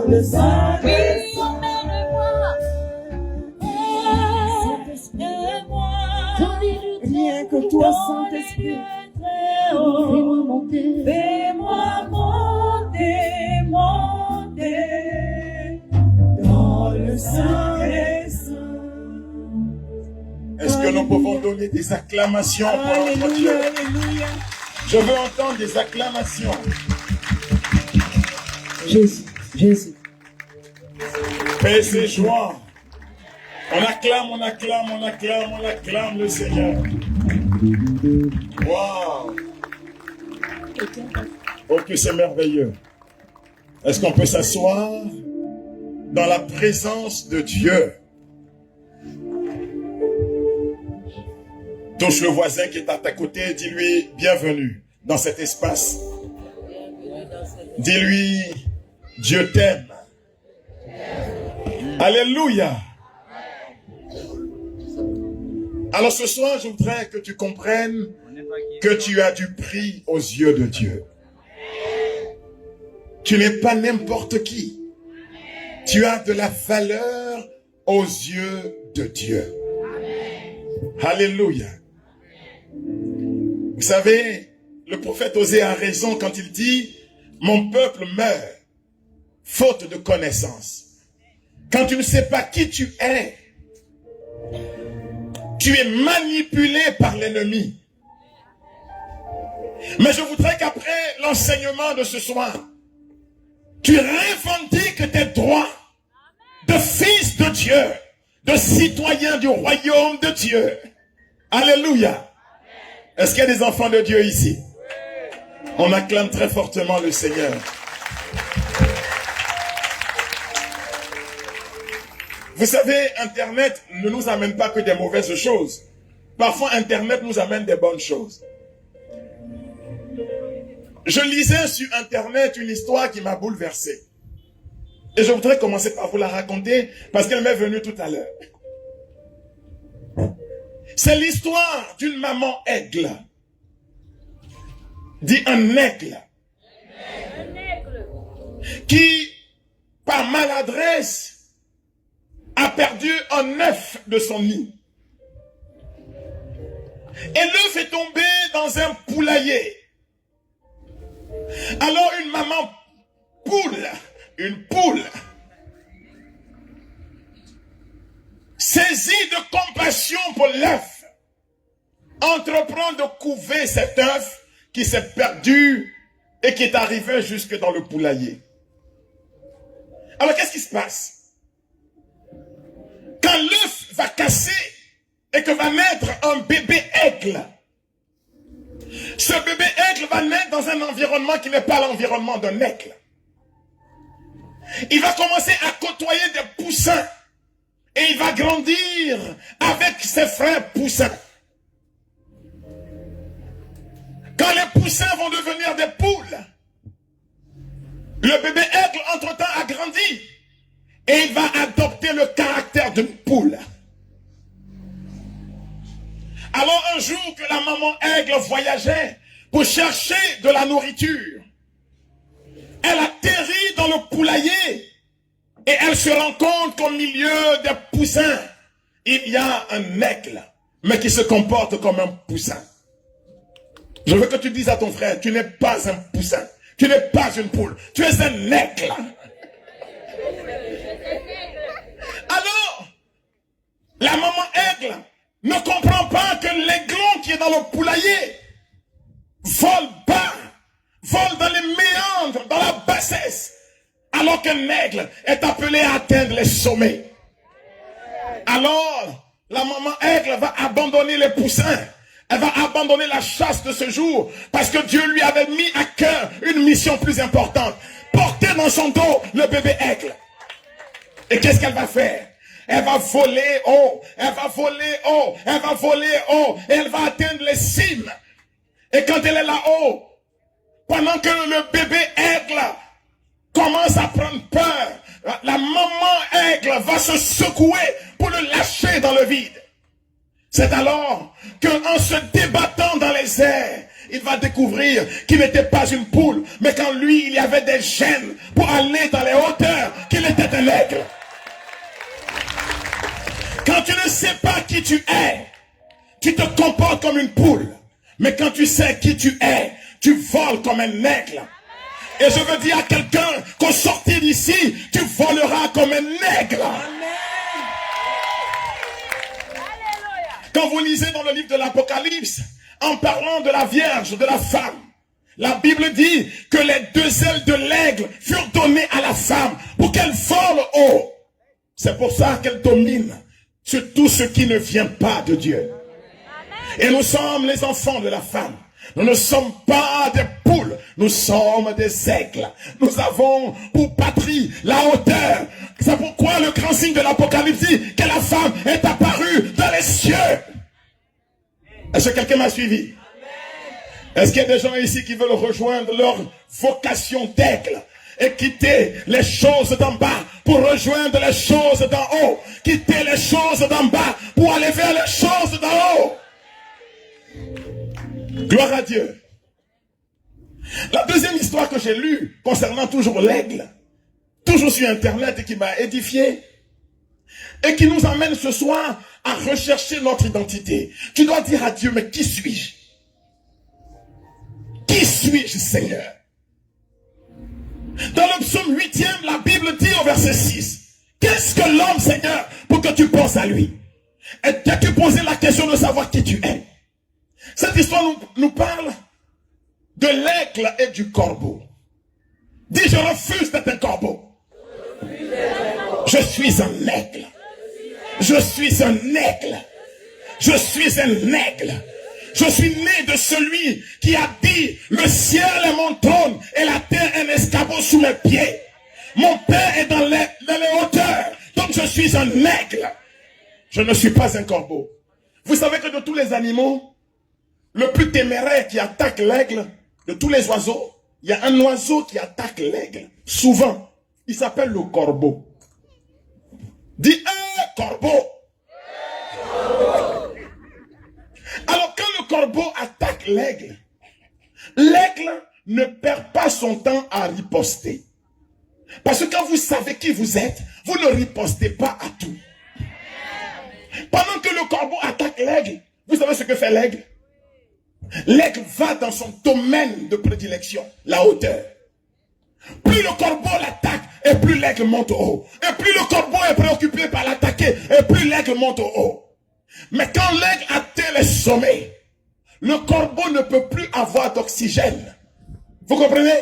le sang Oui, des emmène-moi. Saint-Esprit, dans les lieux rien que toi, Saint-Esprit. fais-moi monter. Fais-moi monter, monter dans le sang des saints. Est-ce que nous pouvons donner des acclamations pour notre Dieu? Alléluia. Je veux entendre des acclamations. Jésus, Jésus. Paix et joie. On acclame, on acclame, on acclame, on acclame le Seigneur. Waouh! Oh, que c'est merveilleux. Est-ce qu'on peut s'asseoir dans la présence de Dieu? Touche le voisin qui est à ta côté, dis-lui bienvenue dans cet espace. Dis-lui, Dieu t'aime. Alléluia. Alors ce soir, je voudrais que tu comprennes que tu as du prix aux yeux de Dieu. Tu n'es pas n'importe qui. Tu as de la valeur aux yeux de Dieu. Alléluia. Vous savez, le prophète Osée a raison quand il dit « Mon peuple meurt, faute de connaissance ». Quand tu ne sais pas qui tu es manipulé par l'ennemi. Mais je voudrais qu'après l'enseignement de ce soir, tu revendiques tes droits de fils de Dieu, de citoyen du royaume de Dieu. Alléluia. Est-ce qu'il y a des enfants de Dieu ici? On acclame très fortement le Seigneur. Vous savez, Internet ne nous amène pas que des mauvaises choses. Parfois, Internet nous amène des bonnes choses. Je lisais sur Internet une histoire qui m'a bouleversé. Et je voudrais commencer par vous la raconter parce qu'elle m'est venue tout à l'heure. C'est l'histoire d'une maman aigle. Dit un aigle. Qui, par maladresse, a perdu un œuf de son nid. Et l'œuf est tombé dans un poulailler. Alors une maman une poule, saisie de compassion pour l'œuf, entreprend de couver cet œuf qui s'est perdu et qui est arrivé jusque dans le poulailler. Alors qu'est-ce qui se passe? Quand l'œuf va casser et que va naître un bébé aigle, ce bébé aigle va naître dans un environnement qui n'est pas l'environnement d'un aigle. Il va commencer à côtoyer des poussins et il va grandir avec ses frères poussins. Quand les poussins vont devenir des poules, le bébé aigle entre-temps a grandi et il va adopter le caractère d'une poule. Alors un jour que la maman aigle voyageait pour chercher de la nourriture, elle atterrit dans le poulailler et elle se rend compte qu'au milieu des poussins, il y a un aigle, mais qui se comporte comme un poussin. Je veux que tu dises à ton frère, tu n'es pas un poussin, tu n'es pas une poule, tu es un aigle. Alors, la maman aigle ne comprend pas que l'aiglon qui est dans le poulailler vole bas, vole dans les méandres, dans la bassesse, alors qu'un aigle est appelé à atteindre les sommets. Alors, la maman aigle va abandonner les poussins. Elle va abandonner la chasse de ce jour parce que Dieu lui avait mis à cœur une mission plus importante. Porter dans son dos le bébé aigle. Et qu'est-ce qu'elle va faire? Elle va voler haut, elle va voler haut, elle va voler haut, et elle va atteindre les cimes. Et quand elle est là-haut, pendant que le bébé aigle commence à prendre peur, la maman aigle va se secouer pour le lâcher dans le vide. C'est alors qu'en se débattant dans les airs, il va découvrir qu'il n'était pas une poule, mais qu'en lui, il y avait des gènes pour aller dans les hauteurs, qu'il était un aigle. Quand tu ne sais pas qui tu es, tu te comportes comme une poule. Mais quand tu sais qui tu es, tu voles comme un aigle. Et je veux dire à quelqu'un qu'au sortir d'ici, tu voleras comme un aigle. Quand vous lisez dans le livre de l'Apocalypse, en parlant de la Vierge, de la femme, la Bible dit que les deux ailes de l'aigle furent données à la femme pour qu'elle vole haut. C'est pour ça qu'elle domine sur tout ce qui ne vient pas de Dieu. Et nous sommes les enfants de la femme. Nous ne sommes pas des poules, nous sommes des aigles. Nous avons pour patrie la hauteur. C'est pourquoi le grand signe de l'Apocalypse dit que la femme est apparue dans les cieux. Est-ce que quelqu'un m'a suivi? Est-ce qu'il y a des gens ici qui veulent rejoindre leur vocation d'aigle et quitter les choses d'en bas pour rejoindre les choses d'en haut? Quitter les choses d'en bas pour aller vers les choses d'en haut. Gloire à Dieu. La deuxième histoire que j'ai lue concernant toujours l'aigle, toujours sur internet et qui m'a édifié, et qui nous amène ce soir à rechercher notre identité. Tu dois dire à Dieu, mais qui suis-je? Qui suis-je, Seigneur? Dans le psaume 8e, la Bible dit au verset 6, qu'est-ce que l'homme, Seigneur, pour que tu penses à lui? Et t'as-tu posé la question de savoir qui tu es? Cette histoire nous parle de l'aigle et du corbeau. Dis, je refuse d'être un corbeau. Je suis un aigle. Je suis un aigle. Je suis un aigle. Je suis né de celui qui a dit, le ciel est mon trône et la terre un escabeau sous mes pieds. Mon père est dans les hauteurs. Donc je suis un aigle. Je ne suis pas un corbeau. Vous savez que de tous les animaux, le plus téméraire qui attaque l'aigle, de tous les oiseaux, il y a un oiseau qui attaque l'aigle. Souvent, il s'appelle le corbeau. Dis, corbeau. Alors quand le corbeau attaque l'aigle, l'aigle ne perd pas son temps à riposter. Parce que quand vous savez qui vous êtes, vous ne ripostez pas à tout. Pendant que le corbeau attaque l'aigle, vous savez ce que fait l'aigle? L'aigle va dans son domaine de prédilection, la hauteur. Plus le corbeau l'attaque, et plus l'aigle monte au haut. Et plus le corbeau est préoccupé par l'attaquer, et plus l'aigle monte au haut. Mais quand l'aigle atteint les sommets, le corbeau ne peut plus avoir d'oxygène. Vous comprenez?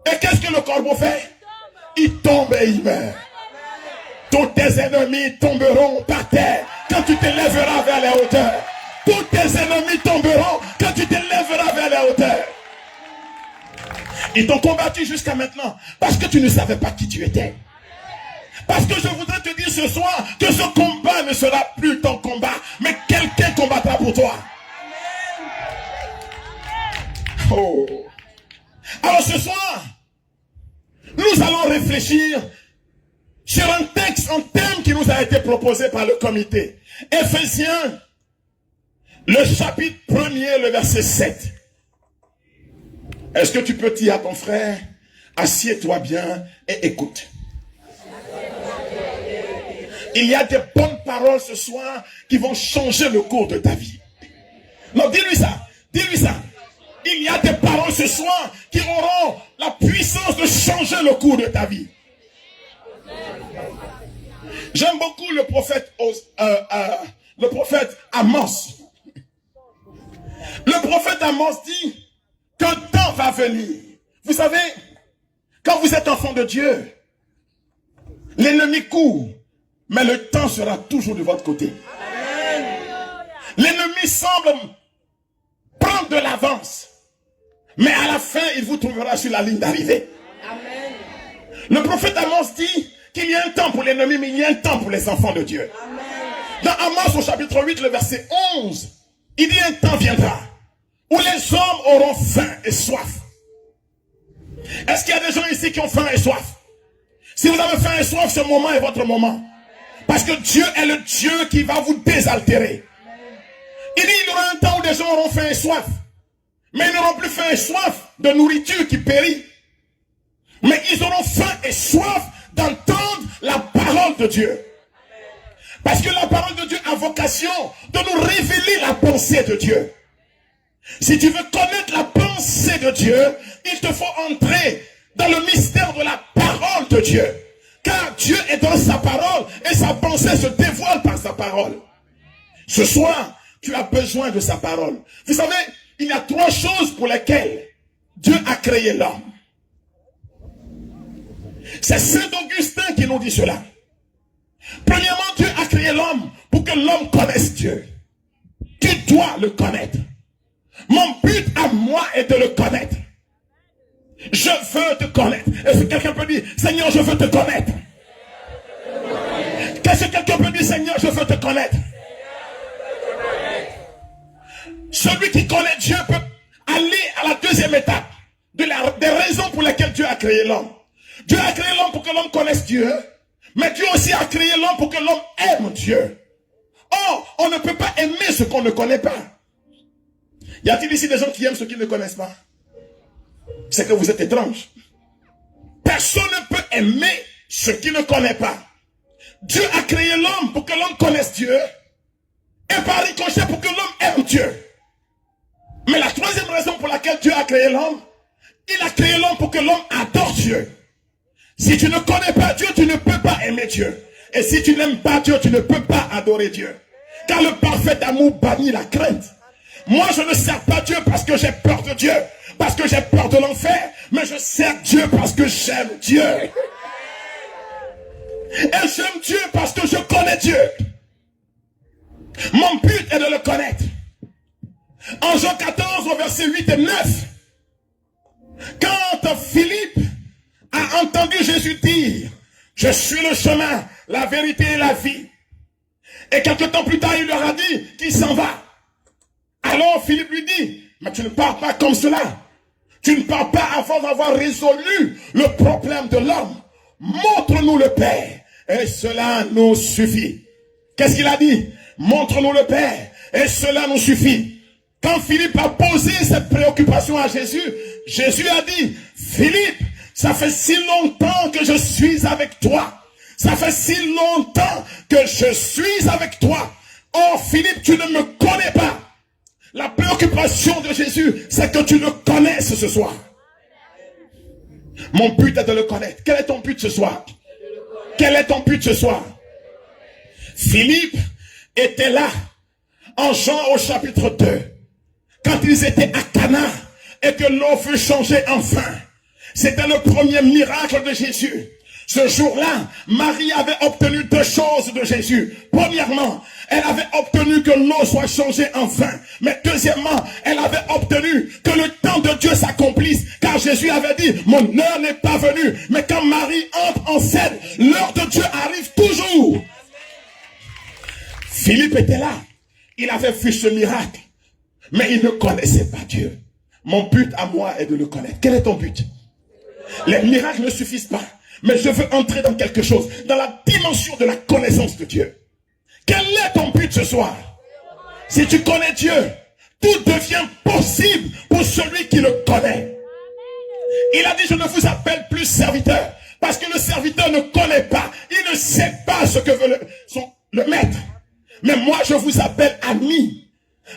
Et qu'est-ce que le corbeau fait? Il tombe et il meurt. Tous tes ennemis tomberont par terre quand tu te lèveras vers les hauteurs. Tous tes ennemis tomberont quand tu te lèveras vers les hauteurs. Ils t'ont combattu jusqu'à maintenant parce que tu ne savais pas qui tu étais. Parce que je voudrais te dire ce soir que ce combat ne sera plus ton combat, mais quelqu'un combattra pour toi. Oh. Alors ce soir, nous allons réfléchir sur un texte, un thème qui nous a été proposé par le comité. Éphésiens, le chapitre 1er, le verset 7. Est-ce que tu peux dire à ton frère, assieds-toi bien et écoute. Il y a des bonnes paroles ce soir qui vont changer le cours de ta vie. Non, dis-lui ça. Dis-lui ça. Il y a des paroles ce soir qui auront la puissance de changer le cours de ta vie. J'aime beaucoup le prophète Amos. Le prophète Amos dit qu'un temps va venir. Vous savez, quand vous êtes enfant de Dieu, l'ennemi court, mais le temps sera toujours de votre côté. L'ennemi semble prendre de l'avance, mais à la fin, il vous trouvera sur la ligne d'arrivée. Le prophète Amos dit qu'il y a un temps pour l'ennemi, mais il y a un temps pour les enfants de Dieu. Dans Amos au chapitre 8, le verset 11, il dit un temps viendra où les hommes auront faim et soif. Est-ce qu'il y a des gens ici qui ont faim et soif? Si vous avez faim et soif, ce moment est votre moment. Parce que Dieu est le Dieu qui va vous désaltérer. Il dit il y aura un temps où des gens auront faim et soif. Mais ils n'auront plus faim et soif de nourriture qui périt. Mais ils auront faim et soif d'entendre la parole de Dieu. Parce que la parole de Dieu a vocation de nous révéler la pensée de Dieu. Si tu veux connaître la pensée de Dieu, il te faut entrer dans le mystère de la parole de Dieu. Car Dieu est dans sa parole et sa pensée se dévoile par sa parole. Ce soir, tu as besoin de sa parole. Vous savez, il y a 3 choses pour lesquelles Dieu a créé l'homme. C'est Saint Augustin qui nous dit cela. Premièrement, Dieu a créé l'homme pour que l'homme connaisse Dieu. Tu dois le connaître. Mon but à moi est de le connaître. Je veux te connaître. Est-ce que quelqu'un peut dire, Seigneur, je veux te connaître? Qu'est-ce que quelqu'un peut dire, Seigneur, je veux te connaître? Celui qui connaît Dieu peut aller à la deuxième étape des raisons pour lesquelles Dieu a créé l'homme. Dieu a créé l'homme pour que l'homme connaisse Dieu, mais Dieu aussi a créé l'homme pour que l'homme aime Dieu. Or, on ne peut pas aimer ce qu'on ne connaît pas. Y a-t-il ici des gens qui aiment ce qu'ils ne connaissent pas? C'est que vous êtes étrange. Personne ne peut aimer ce qu'il ne connaît pas. Dieu a créé l'homme pour que l'homme connaisse Dieu, et par ricochet pour que l'homme aime Dieu. Mais la troisième raison pour laquelle Dieu a créé l'homme, il a créé l'homme pour que l'homme adore Dieu. Si tu ne connais pas Dieu, tu ne peux pas aimer Dieu. Et si tu n'aimes pas Dieu, tu ne peux pas adorer Dieu. Car le parfait amour bannit la crainte. Moi, je ne sers pas Dieu parce que j'ai peur de Dieu, parce que j'ai peur de l'enfer, mais je sers Dieu parce que j'aime Dieu. Et j'aime Dieu parce que je connais Dieu. Mon but est de le connaître. En Jean 14, au verset 8 et 9, quand Philippe a entendu Jésus dire, je suis le chemin, la vérité et la vie, et quelque temps plus tard, il leur a dit qu'il s'en va. Alors Philippe lui dit, mais tu ne pars pas comme cela. Tu ne pars pas avant d'avoir résolu le problème de l'homme. Montre-nous le Père, et cela nous suffit. Qu'est-ce qu'il a dit? Montre-nous le Père, et cela nous suffit. Quand Philippe a posé cette préoccupation à Jésus, Jésus a dit, Philippe, ça fait si longtemps que je suis avec toi. Ça fait si longtemps que je suis avec toi. Oh Philippe, tu ne me connais pas. La préoccupation de Jésus, c'est que tu le connaisses ce soir. Mon but est de le connaître. Quel est ton but ce soir? Quel est ton but ce soir? Philippe était là, en Jean au chapitre 2, quand ils étaient à Cana et que l'eau fut changée en vin. C'était le premier miracle de Jésus. Ce jour-là, Marie avait obtenu 2 choses de Jésus. Premièrement, elle avait obtenu que l'eau soit changée en vin. Mais deuxièmement, elle avait obtenu que le temps de Dieu s'accomplisse. Car Jésus avait dit, mon heure n'est pas venue. Mais quand Marie entre en scène, l'heure de Dieu arrive toujours. Philippe était là. Il avait vu ce miracle. Mais il ne connaissait pas Dieu. Mon but à moi est de le connaître. Quel est ton but? Les miracles ne suffisent pas. Mais je veux entrer dans quelque chose, dans la dimension de la connaissance de Dieu. Quel est ton but ce soir? Si tu connais Dieu, tout devient possible pour celui qui le connaît. Il a dit, je ne vous appelle plus serviteur, parce que le serviteur ne connaît pas, il ne sait pas ce que veut le maître. Mais moi, je vous appelle ami,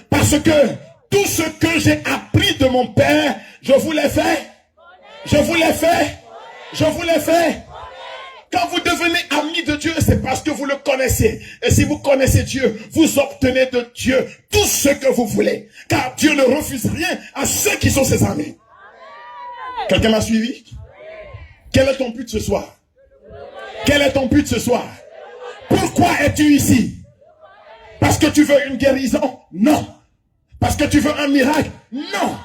parce que tout ce que j'ai appris de mon Père, je vous l'ai fait. Je vous l'ai fait. Je vous l'ai fait. Quand vous devenez amis de Dieu, c'est parce que vous le connaissez. Et si vous connaissez Dieu, vous obtenez de Dieu tout ce que vous voulez. Car Dieu ne refuse rien à ceux qui sont ses amis. Quelqu'un m'a suivi? Quel est ton but ce soir? Quel est ton but ce soir? Pourquoi es-tu ici? Parce que tu veux une guérison? Non. Parce que tu veux un miracle? Non.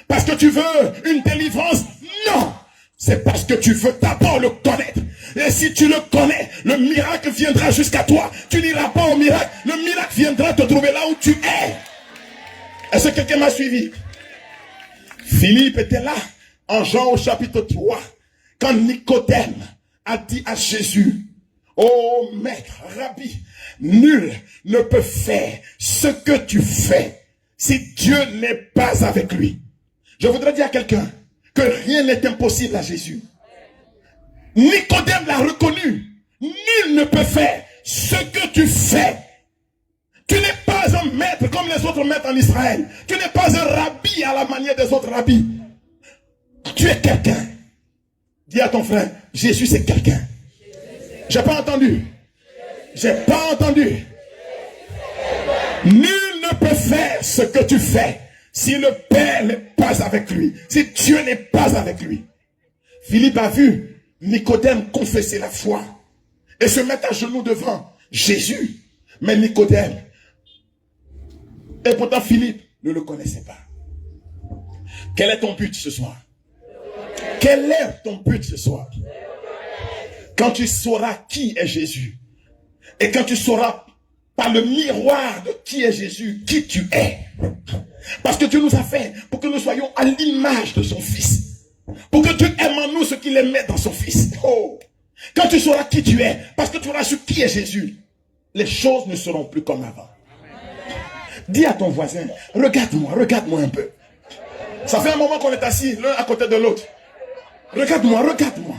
Parce que tu veux une délivrance? Non. C'est parce que tu veux d'abord le connaître. Et si tu le connais, le miracle viendra jusqu'à toi. Tu n'iras pas au miracle. Le miracle viendra te trouver là où tu es. Est-ce que quelqu'un m'a suivi? Philippe était là, en Jean au chapitre 3, quand Nicodème a dit à Jésus, oh maître, rabbi, nul ne peut faire ce que tu fais si Dieu n'est pas avec lui. Je voudrais dire à quelqu'un que rien n'est impossible à Jésus. Nicodème l'a reconnu. Nul ne peut faire ce que tu fais. Tu n'es pas un maître comme les autres maîtres en Israël. Tu n'es pas un rabbi à la manière des autres rabbis. Tu es quelqu'un. Dis à ton frère, Jésus c'est quelqu'un. J'ai pas entendu. J'ai pas entendu. Nul ne peut faire ce que tu fais si le Père n'est pas avec lui. Si Dieu n'est pas avec lui. Philippe a vu Nicodème confesser la foi et se mettre à genoux devant Jésus. Mais Nicodème, et pourtant Philippe ne le connaissait pas. Quel est ton but ce soir? Quel est ton but ce soir? Quand tu sauras qui est Jésus, et quand tu sauras par le miroir de qui est Jésus, qui tu es. Parce que Dieu nous a fait pour que nous soyons à l'image de son Fils. Pour que Dieu aime en nous ce qu'il aimait dans son Fils. Oh. Quand tu sauras qui tu es, parce que tu auras su qui est Jésus, les choses ne seront plus comme avant. Dis à ton voisin, regarde-moi un peu. Ça fait un moment qu'on est assis l'un à côté de l'autre. Regarde-moi.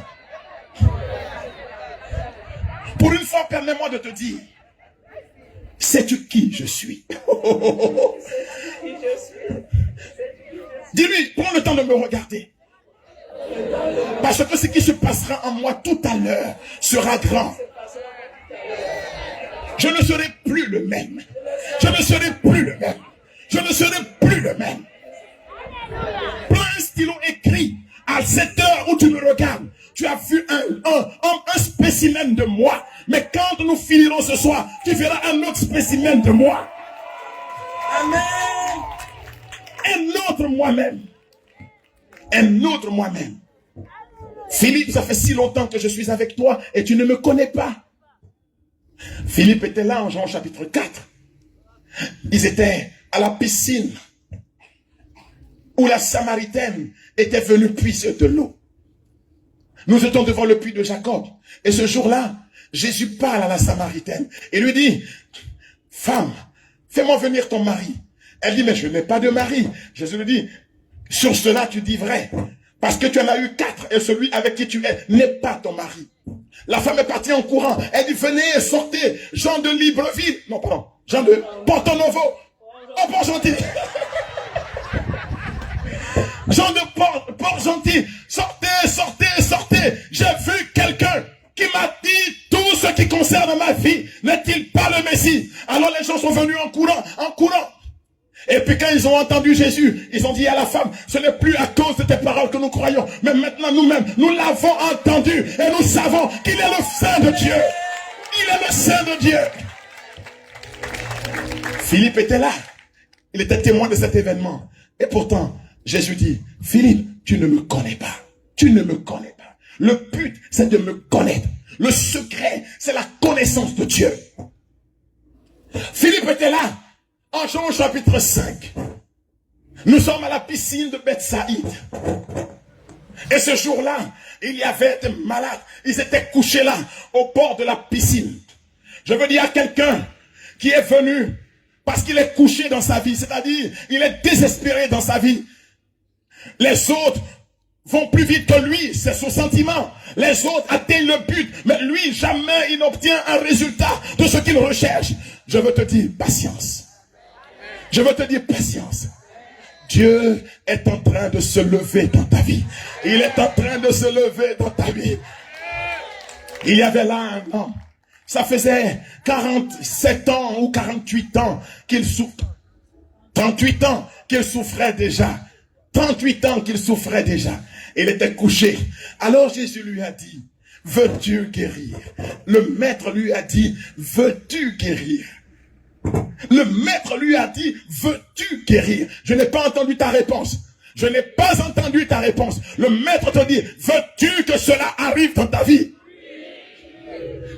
Pour une fois, permets-moi de te dire, sais-tu qui je suis? Dis-lui, prends le temps de me regarder. Parce que ce qui se passera en moi tout à l'heure sera grand. Je ne serai plus le même. Je ne serai plus le même. Je ne serai plus le même. Prends un stylo écrit. À cette heure où tu me regardes, tu as vu un spécimen de moi. Mais quand nous finirons ce soir, tu verras un autre spécimen de moi. Amen. Un autre moi-même. Un autre moi-même. Philippe, ça fait si longtemps que je suis avec toi et tu ne me connais pas. Philippe était là en Jean chapitre 4. Ils étaient à la piscine où la Samaritaine était venue puiser de l'eau. Nous étions devant le puits de Jacob. Et ce jour-là, Jésus parle à la Samaritaine et lui dit, femme, fais-moi venir ton mari. Elle dit, mais je n'ai pas de mari. Jésus lui dit, sur cela tu dis vrai. Parce que tu en as eu 4 et celui avec qui tu es n'est pas ton mari. La femme est partie en courant. Elle dit, venez, sortez. Jean de Libreville. Non, pardon. Jean de Porto Novo. Oh, Port-Gentil. Jean de Port-Gentil. Sortez. J'ai vu quelqu'un qui m'a dit tout ce qui concerne ma vie. N'est-il pas le Messie? Alors les gens sont venus en courant. Et puis quand ils ont entendu Jésus, ils ont dit à la femme, ce n'est plus à cause de tes paroles que nous croyons, mais maintenant nous-mêmes, nous l'avons entendu et nous savons qu'il est le Saint de Dieu. Il est le Saint de Dieu. Philippe était là. Il était témoin de cet événement. Et pourtant, Jésus dit, Philippe, tu ne me connais pas. Tu ne me connais pas. Le but, c'est de me connaître. Le secret, c'est la connaissance de Dieu. Philippe était là. En Jean chapitre 5, nous sommes à la piscine de Bethsaïde. Et ce jour-là, il y avait des malades. Ils étaient couchés là, au bord de la piscine. Je veux dire à quelqu'un qui est venu parce qu'il est couché dans sa vie, c'est-à-dire il est désespéré dans sa vie. Les autres vont plus vite que lui, c'est son sentiment. Les autres atteignent le but, mais lui, jamais il n'obtient un résultat de ce qu'il recherche. Je veux te dire, patience. Je veux te dire patience. Dieu est en train de se lever dans ta vie. Il est en train de se lever dans ta vie. Il y avait là un homme. Ça faisait 47 ans ou 48 ans qu'il souffrait. 38 ans qu'il souffrait déjà. 38 ans qu'il souffrait déjà. Il était couché. Alors Jésus lui a dit, veux-tu guérir? Le maître lui a dit, veux-tu guérir? Le maître lui a dit, veux-tu guérir? Je n'ai pas entendu ta réponse. Je n'ai pas entendu ta réponse. Le maître te dit, veux-tu que cela arrive dans ta vie?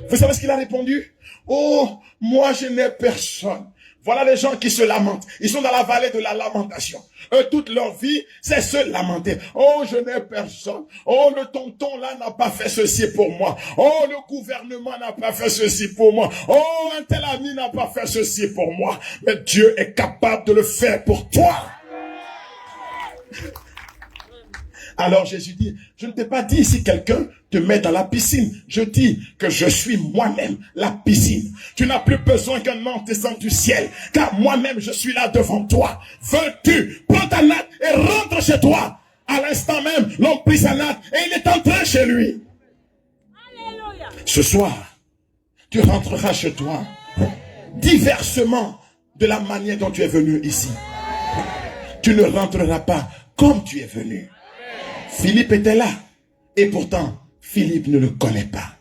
Vous savez ce qu'il a répondu? Oh, moi je n'ai personne. Voilà les gens qui se lamentent. Ils sont dans la vallée de la lamentation. Eux, toute leur vie, c'est se lamenter. Oh, je n'ai personne. Oh, le tonton là n'a pas fait ceci pour moi. Oh, le gouvernement n'a pas fait ceci pour moi. Oh, un tel ami n'a pas fait ceci pour moi. Mais Dieu est capable de le faire pour toi. Alors Jésus dit, je ne t'ai pas dit si quelqu'un te met dans la piscine. Je dis que je suis moi-même la piscine. Tu n'as plus besoin qu'un ange descende du ciel, car moi-même je suis là devant toi. Veux-tu, prends ta natte et rentre chez toi. À l'instant même, l'homme prit sa natte et il est entré chez lui. Alléluia. Ce soir, tu rentreras chez toi diversement de la manière dont tu es venu ici. Tu ne rentreras pas comme tu es venu. Philippe était là et pourtant Philippe ne le connaît pas.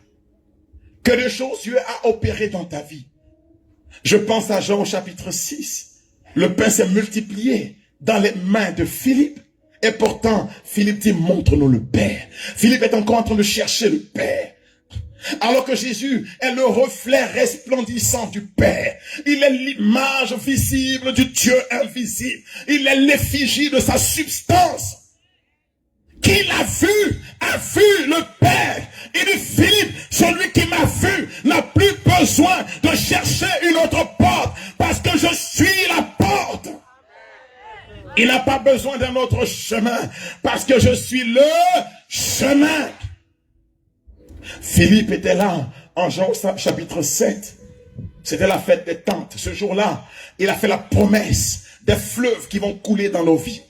Que de choses Dieu a opéré dans ta vie. Je pense à Jean au chapitre 6. Le pain s'est multiplié dans les mains de Philippe et pourtant Philippe dit montre-nous le Père. Philippe est encore en train de chercher le Père. Alors que Jésus est le reflet resplendissant du Père. Il est l'image visible du Dieu invisible. Il est l'effigie de sa substance. Qui l'a a vu le Père. Il dit, Philippe, celui qui m'a vu n'a plus besoin de chercher une autre porte parce que je suis la porte. Il n'a pas besoin d'un autre chemin parce que je suis le chemin. Philippe était là en Jean chapitre 7. C'était la fête des tentes. Ce jour-là, il a fait la promesse des fleuves qui vont couler dans nos vies.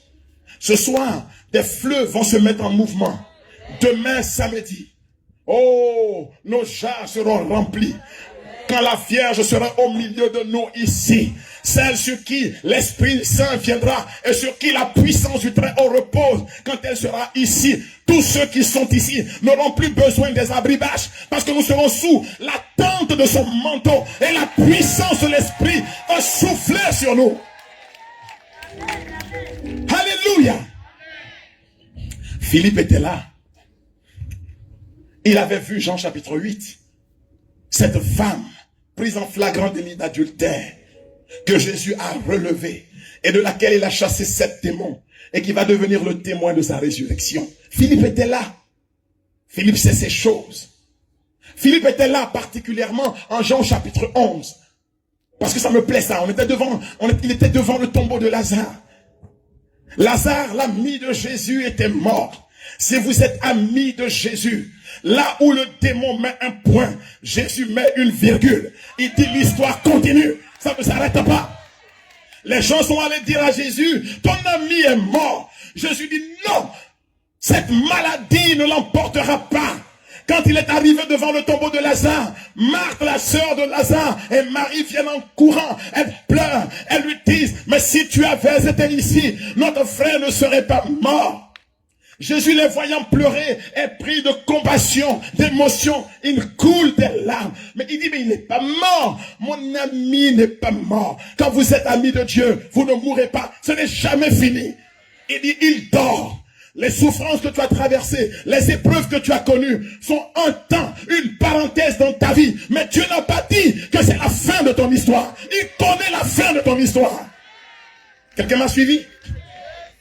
Ce soir, des fleuves vont se mettre en mouvement. Demain, samedi, oh, nos jarres seront remplies. Quand la Vierge sera au milieu de nous ici, celle sur qui l'Esprit Saint viendra et sur qui la puissance du Très-Haut repose, quand elle sera ici, tous ceux qui sont ici n'auront plus besoin des abribages parce que nous serons sous la tente de son manteau et la puissance de l'Esprit va souffler sur nous. Alléluia. Philippe était là. Il avait vu Jean chapitre 8. Cette femme prise en flagrant délit d'adultère que Jésus a relevée et de laquelle il a chassé 7 démons et qui va devenir le témoin de sa résurrection. Philippe était là. Philippe sait ces choses. Philippe était là particulièrement en Jean chapitre 11. Parce que ça me plaît ça. Il était devant le tombeau de Lazare. Lazare, l'ami de Jésus, était mort. Si vous êtes ami de Jésus, là où le démon met un point, Jésus met une virgule. Il dit l'histoire continue. Ça ne s'arrête pas. Les gens sont allés dire à Jésus, ton ami est mort. Jésus dit non, cette maladie ne l'emportera pas. Quand il est arrivé devant le tombeau de Lazare, Marthe, la sœur de Lazare, et Marie viennent en courant. Elles pleurent. Elles lui disent, mais si tu avais été ici, notre frère ne serait pas mort. Jésus, les voyant pleurer, est pris de compassion, d'émotion. Il coule des larmes. Mais il dit, mais il n'est pas mort. Mon ami n'est pas mort. Quand vous êtes ami de Dieu, vous ne mourrez pas. Ce n'est jamais fini. Il dit, il dort. Les souffrances que tu as traversées, les épreuves que tu as connues sont un temps, une parenthèse dans ta vie. Mais Dieu n'a pas dit que c'est la fin de ton histoire. Il connaît la fin de ton histoire. Quelqu'un m'a suivi?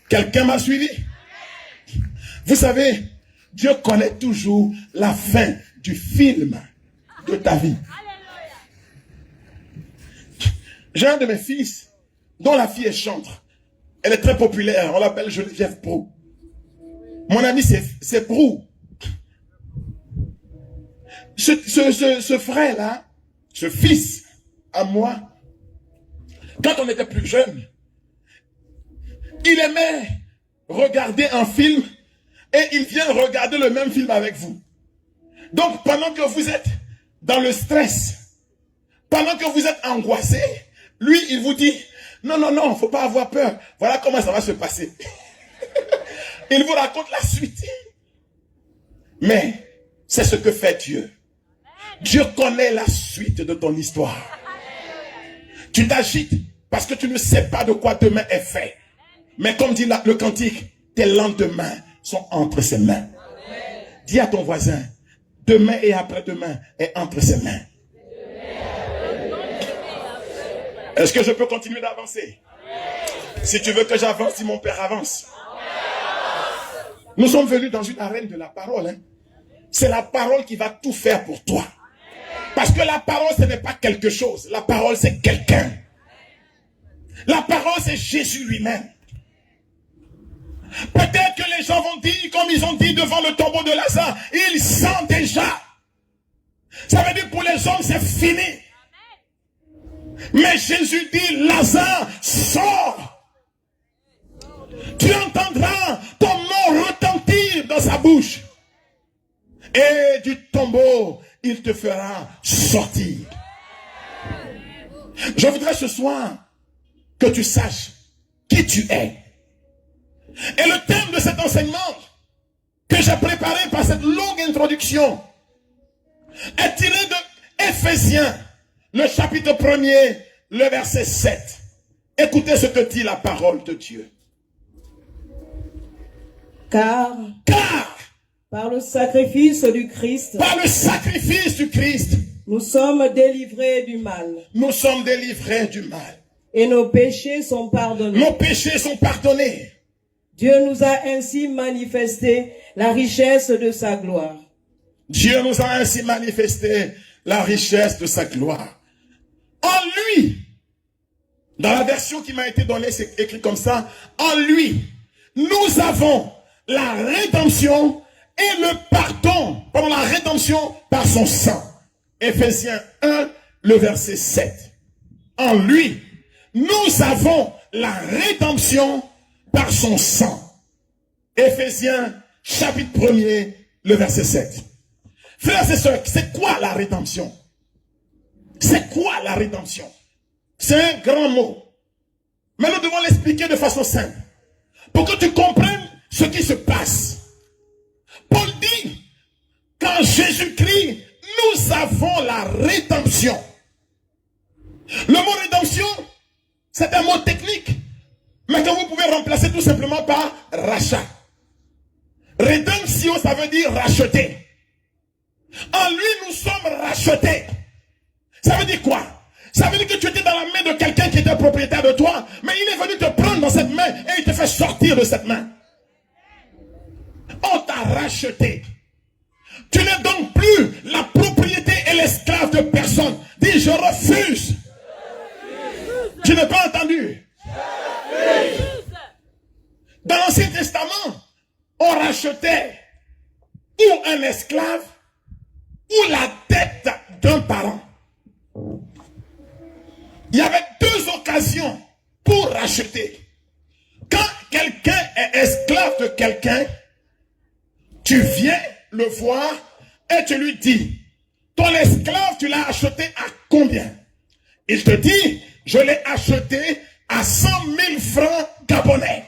Quelqu'un m'a suivi? Vous savez, Dieu connaît toujours la fin du film de ta vie. J'ai un de mes fils dont la fille est chantre. Elle est très populaire. On l'appelle Geneviève Prou. Mon ami, c'est Prou. Ce frère-là, ce fils à moi, quand on était plus jeune, il aimait regarder un film et il vient regarder le même film avec vous. Donc, pendant que vous êtes dans le stress, pendant que vous êtes angoissé, lui, il vous dit, non, non, non, faut pas avoir peur. Voilà comment ça va se passer. Il vous raconte la suite. Mais c'est ce que fait Dieu. Dieu connaît la suite de ton histoire. Tu t'agites parce que tu ne sais pas de quoi demain est fait. Mais comme dit le cantique, tes lendemains sont entre ses mains. Dis à ton voisin, demain et après-demain est entre ses mains. Est-ce que je peux continuer d'avancer? Si tu veux que j'avance, si mon père avance. Nous sommes venus dans une arène de la parole. Hein. C'est la parole qui va tout faire pour toi. Parce que la parole, ce n'est pas quelque chose. La parole, c'est quelqu'un. La parole, c'est Jésus lui-même. Peut-être que les gens vont dire qu'on devant le tombeau de Lazare, il sent déjà. Ça veut dire pour les hommes, c'est fini. Mais Jésus dit, Lazare, sors. Tu entendras ton nom retentir dans sa bouche. Et du tombeau, il te fera sortir. Je voudrais ce soir que tu saches qui tu es. Et le thème de cet enseignement que j'ai préparé par cette longue introduction est tiré de Éphésiens, le chapitre 1er, le verset 7. Écoutez ce que dit la parole de Dieu. Car par le sacrifice du Christ, nous sommes délivrés du mal. Nous sommes délivrés du mal. Et nos péchés sont pardonnés. Nos péchés sont pardonnés. Dieu nous a ainsi manifesté la richesse de sa gloire. Dieu nous a ainsi manifesté la richesse de sa gloire. En lui, dans la version qui m'a été donnée, c'est écrit comme ça, en lui, nous avons la rédemption et le pardon pendant la rédemption par son sang. Éphésiens 1, le verset 7. En lui, nous avons la rédemption par son sang. Éphésiens chapitre 1er, le verset 7. Frères et sœurs, c'est quoi la rédemption? C'est quoi la rédemption? C'est un grand mot. Mais nous devons l'expliquer de façon simple. Pour que tu comprennes ce qui se passe. Paul dit, quand Jésus-Christ, nous avons la rédemption. Le mot rédemption, c'est un mot technique. Mais que vous pouvez remplacer tout simplement par rachat. Rédemption, ça veut dire racheter. En lui, nous sommes rachetés. Ça veut dire quoi? Ça veut dire que tu étais dans la main de quelqu'un qui était propriétaire de toi, mais il est venu te prendre dans cette main et il te fait sortir de cette main. On t'a racheté. Tu n'es donc plus la propriété et l'esclave de personne. Dis, je refuse. Tu n'as pas entendu? Dans l'Ancien Testament, on rachetait ou un esclave ou la dette d'un parent. Il y avait deux occasions pour racheter. Quand quelqu'un est esclave de quelqu'un, tu viens le voir et tu lui dis, ton esclave, tu l'as acheté à combien? Il te dit, je l'ai acheté à 100 000 francs gabonais.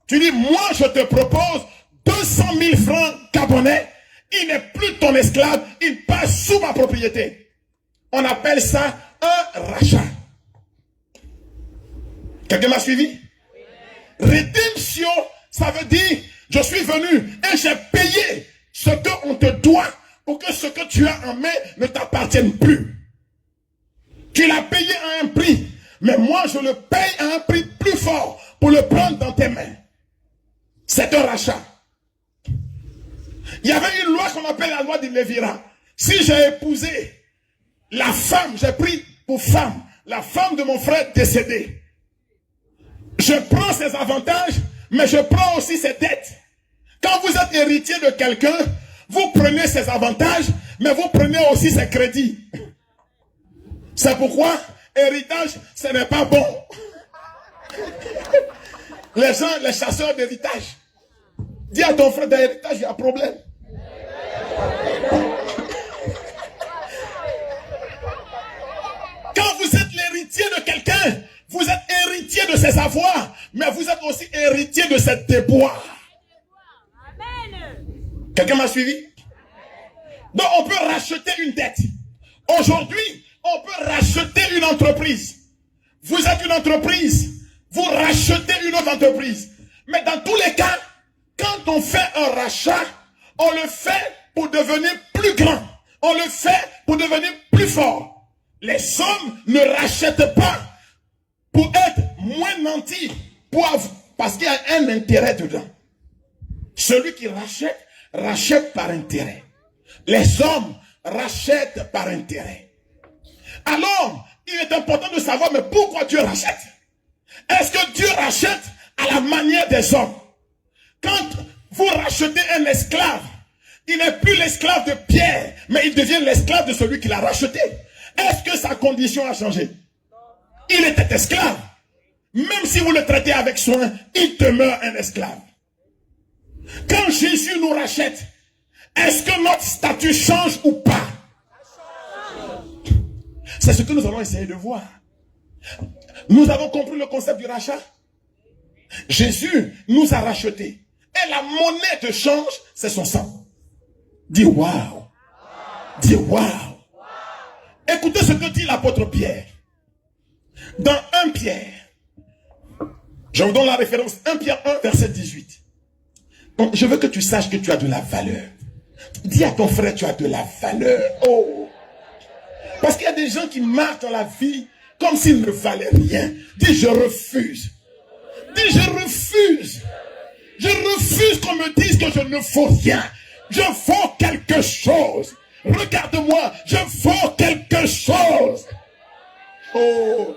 Tu dis, moi je te propose 200 000 francs gabonais. Il n'est plus ton esclave, il passe sous ma propriété. On appelle ça un rachat. Quelqu'un m'a suivi? Rédemption, ça veut dire, je suis venu et j'ai payé ce qu'on te doit pour que ce que tu as en main ne t'appartienne plus. Tu l'as payé à un prix, mais moi je le paye à un prix plus fort pour le prendre dans tes mains. C'est un rachat. Il y avait une loi qu'on appelle la loi du Lévirat. Si j'ai épousé la femme, j'ai pris pour femme la femme de mon frère décédé, je prends ses avantages, mais je prends aussi ses dettes. Quand vous êtes héritier de quelqu'un, vous prenez ses avantages, mais vous prenez aussi ses crédits. C'est pourquoi héritage, ce n'est pas bon. Les gens, les chasseurs d'héritage, dis à ton frère d'héritage, il y a un problème. Quand vous êtes l'héritier de quelqu'un, vous êtes héritier de ses avoirs, mais vous êtes aussi héritier de ses déboires. Quelqu'un m'a suivi? Donc on peut racheter une dette. Aujourd'hui, on peut racheter une entreprise. Vous êtes une entreprise, vous rachetez une autre entreprise. Mais dans tous les cas, quand on fait un rachat, on le fait pour devenir plus grand. On le fait pour devenir plus fort. Les hommes ne rachètent pas pour être moins nantis, parce qu'il y a un intérêt dedans. Celui qui rachète, rachète par intérêt. Les hommes rachètent par intérêt. Alors, il est important de savoir, mais pourquoi Dieu rachète? Est-ce que Dieu rachète à la manière des hommes? Quand vous rachetez un esclave. Il n'est plus l'esclave de Pierre, mais il devient l'esclave de celui qui l'a racheté. Est-ce que sa condition a changé? Il était esclave. Même si vous le traitez avec soin, il demeure un esclave. Quand Jésus nous rachète, est-ce que notre statut change ou pas? C'est ce que nous allons essayer de voir. Nous avons compris le concept du rachat. Jésus nous a rachetés. Et la monnaie de change, c'est son sang. Dis waouh. Dis waouh. Écoutez ce que dit l'apôtre Pierre. Dans 1 Pierre, je vous donne la référence, 1 Pierre 1, verset 18. Donc, je veux que tu saches que tu as de la valeur. Dis à ton frère, tu as de la valeur. Oh. Parce qu'il y a des gens qui marchent dans la vie comme s'ils ne valaient rien. Dis, je refuse. Dis, je refuse. Je refuse qu'on me dise que je ne vaux rien. Je vaux quelque chose. Regarde-moi, je vaux quelque chose. Oh.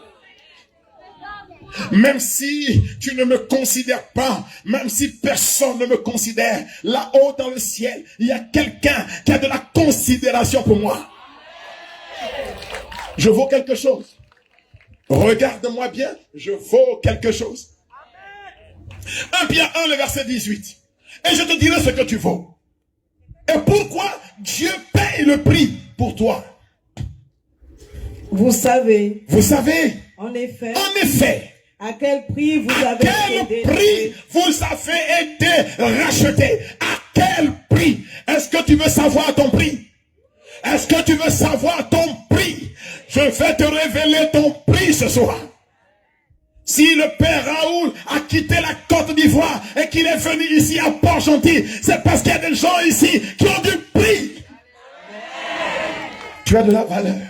Même si tu ne me considères pas, même si personne ne me considère, là-haut dans le ciel, il y a quelqu'un qui a de la considération pour moi. Je vaux quelque chose. Regarde-moi bien, je vaux quelque chose. 1 Pierre 1, le verset 18. Et je te dirai ce que tu vaux. Et pourquoi Dieu paye le prix pour toi. Vous savez. Vous savez. En effet. À quel prix vous avez été racheté? À quel prix? Est-ce que tu veux savoir ton prix? Est-ce que tu veux savoir ton prix? Je vais te révéler ton prix ce soir. Si le père Raoul a quitté la Côte d'Ivoire et qu'il est venu ici à Port-Gentil, c'est parce qu'il y a des gens ici qui ont du prix. Tu as de la valeur.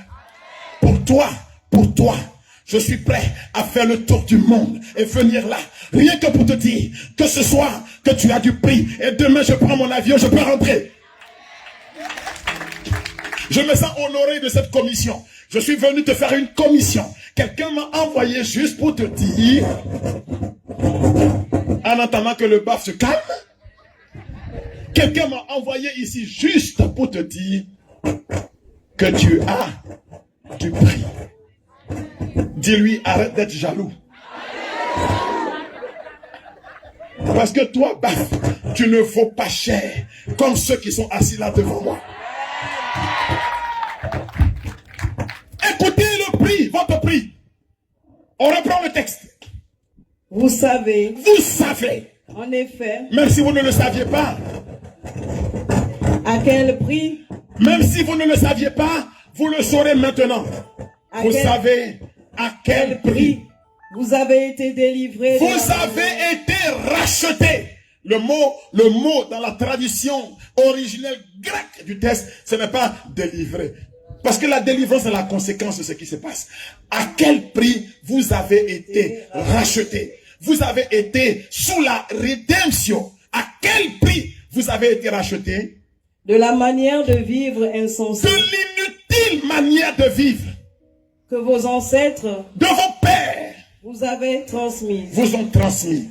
Pour toi, je suis prêt à faire le tour du monde et venir là, rien que pour te dire que ce soir, que tu as du prix. Et demain, je prends mon avion, je peux rentrer. Je me sens honoré de cette commission. Je suis venu te faire une commission. Quelqu'un m'a envoyé juste pour te dire, en attendant que le baf se calme, quelqu'un m'a envoyé ici juste pour te dire que tu as du prix. Dis-lui, arrête d'être jaloux. Parce que toi, baf, tu ne vaux pas cher comme ceux qui sont assis là devant moi. Écoutez le prix, votre prix. On reprend le texte. Vous savez. Vous savez. En effet. Même si vous ne le saviez pas. À quel prix? Même si vous ne le saviez pas, vous le saurez maintenant. Vous savez à quel prix vous avez été délivré. Vous avez été racheté. Le mot dans la tradition originelle grecque du texte, ce n'est pas délivré. Parce que la délivrance est la conséquence de ce qui se passe. À quel prix vous avez été racheté? Vous avez été sous la rédemption. À quel prix vous avez été racheté? De la manière de vivre insensée. De l'inutile manière de vivre. Que vos ancêtres. De vos pères. Vous avez transmis. Vous ont transmis.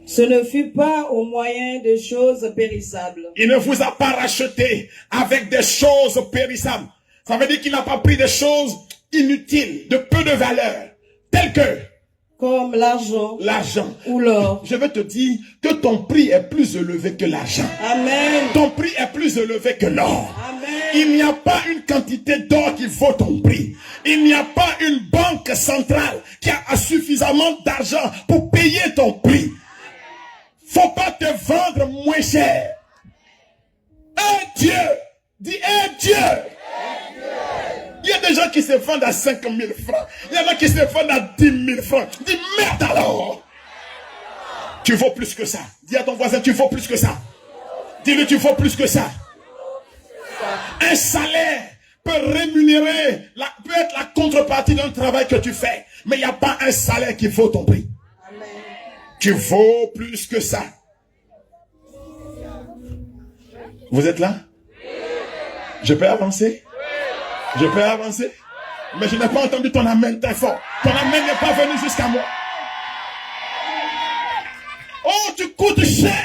Ce ne fut pas au moyen de choses périssables. Il ne vous a pas racheté avec des choses périssables. Ça veut dire qu'il n'a pas pris des choses inutiles, de peu de valeur, telles que comme l'argent ou l'or. Je veux te dire que ton prix est plus élevé que l'argent. Amen. Ton prix est plus élevé que l'or. Amen. Il n'y a pas une quantité d'or qui vaut ton prix. Il n'y a pas une banque centrale qui a suffisamment d'argent pour payer ton prix. Faut pas te vendre moins cher. Un Dieu, dis un Dieu. Il y a des gens qui se vendent à 5 000 francs. Il y en a qui se vendent à 10 000 francs. Dis merde alors. Tu vaux plus que ça. Dis à ton voisin, tu vaux plus que ça. Dis-lui, tu vaux plus que ça. Un salaire peut rémunérer, peut être la contrepartie d'un travail que tu fais. Mais il n'y a pas un salaire qui vaut ton prix. Amen. Tu vaux plus que ça. Vous êtes là? Je peux avancer? Je peux avancer? Mais je n'ai pas entendu ton amen très fort. Ton amen n'est pas venu jusqu'à moi. Oh, tu coûtes cher.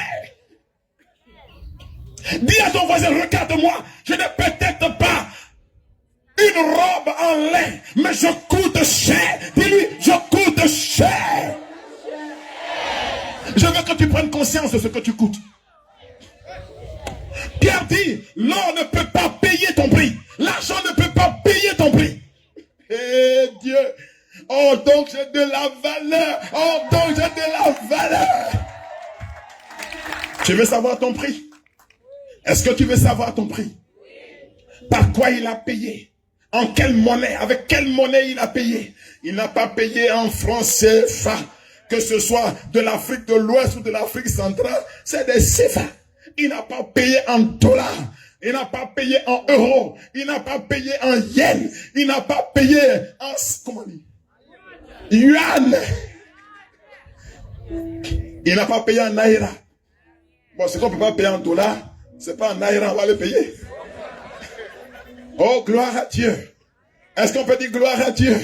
Dis à ton voisin, regarde-moi, je n'ai peut-être pas une robe en lin, mais je coûte cher. Dis-lui, je coûte cher. Je veux que tu prennes conscience de ce que tu coûtes. Pierre dit, l'or ne peut pas payer ton prix. L'argent ne peut pas payer ton prix. Eh Dieu, oh donc j'ai de la valeur. Oh donc j'ai de la valeur. Tu veux savoir ton prix? Est-ce que tu veux savoir ton prix? Par quoi il a payé? En quelle monnaie? Avec quelle monnaie il a payé? Il n'a pas payé en francs CFA. Que ce soit de l'Afrique de l'Ouest ou de l'Afrique centrale, c'est des CFA. Il n'a pas payé en dollars. Il n'a pas payé en euros. Il n'a pas payé en yens. Il n'a pas payé en... Comment on dit? Yuan. Il n'a pas payé en naira. Bon, c'est qu'on ne peut pas payer en dollars. C'est pas en naira, on va le payer. Oh, gloire à Dieu. Est-ce qu'on peut dire gloire à Dieu?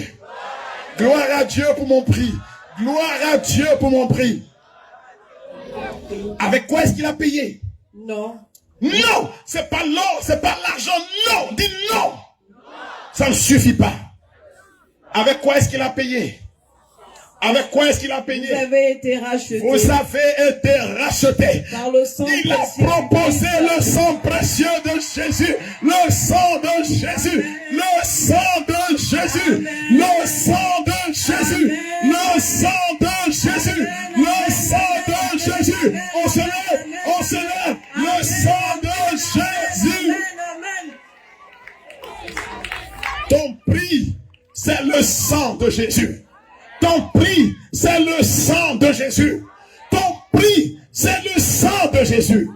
Gloire à Dieu pour mon prix. Gloire à Dieu pour mon prix. Avec quoi est-ce qu'il a payé? Non. Non, c'est pas l'or, c'est pas l'argent. Non, dis non. Ça ne suffit pas. Avec quoi est-ce qu'il a payé? Avec quoi est-ce qu'il a payé? Vous avez été racheté. Vous avez été racheté. Par le sang Il a précieux. proposé le sang précieux de Jésus. Le sang de Jésus. Le sang de Jésus. Le sang de Jésus. Le sang de Jésus. Le sang de Jésus. On se lève. On se lève. Le sang de Jésus. Ton prix, c'est le sang de Jésus. Ton prix, c'est le sang de Jésus. Ton prix, c'est le sang de Jésus.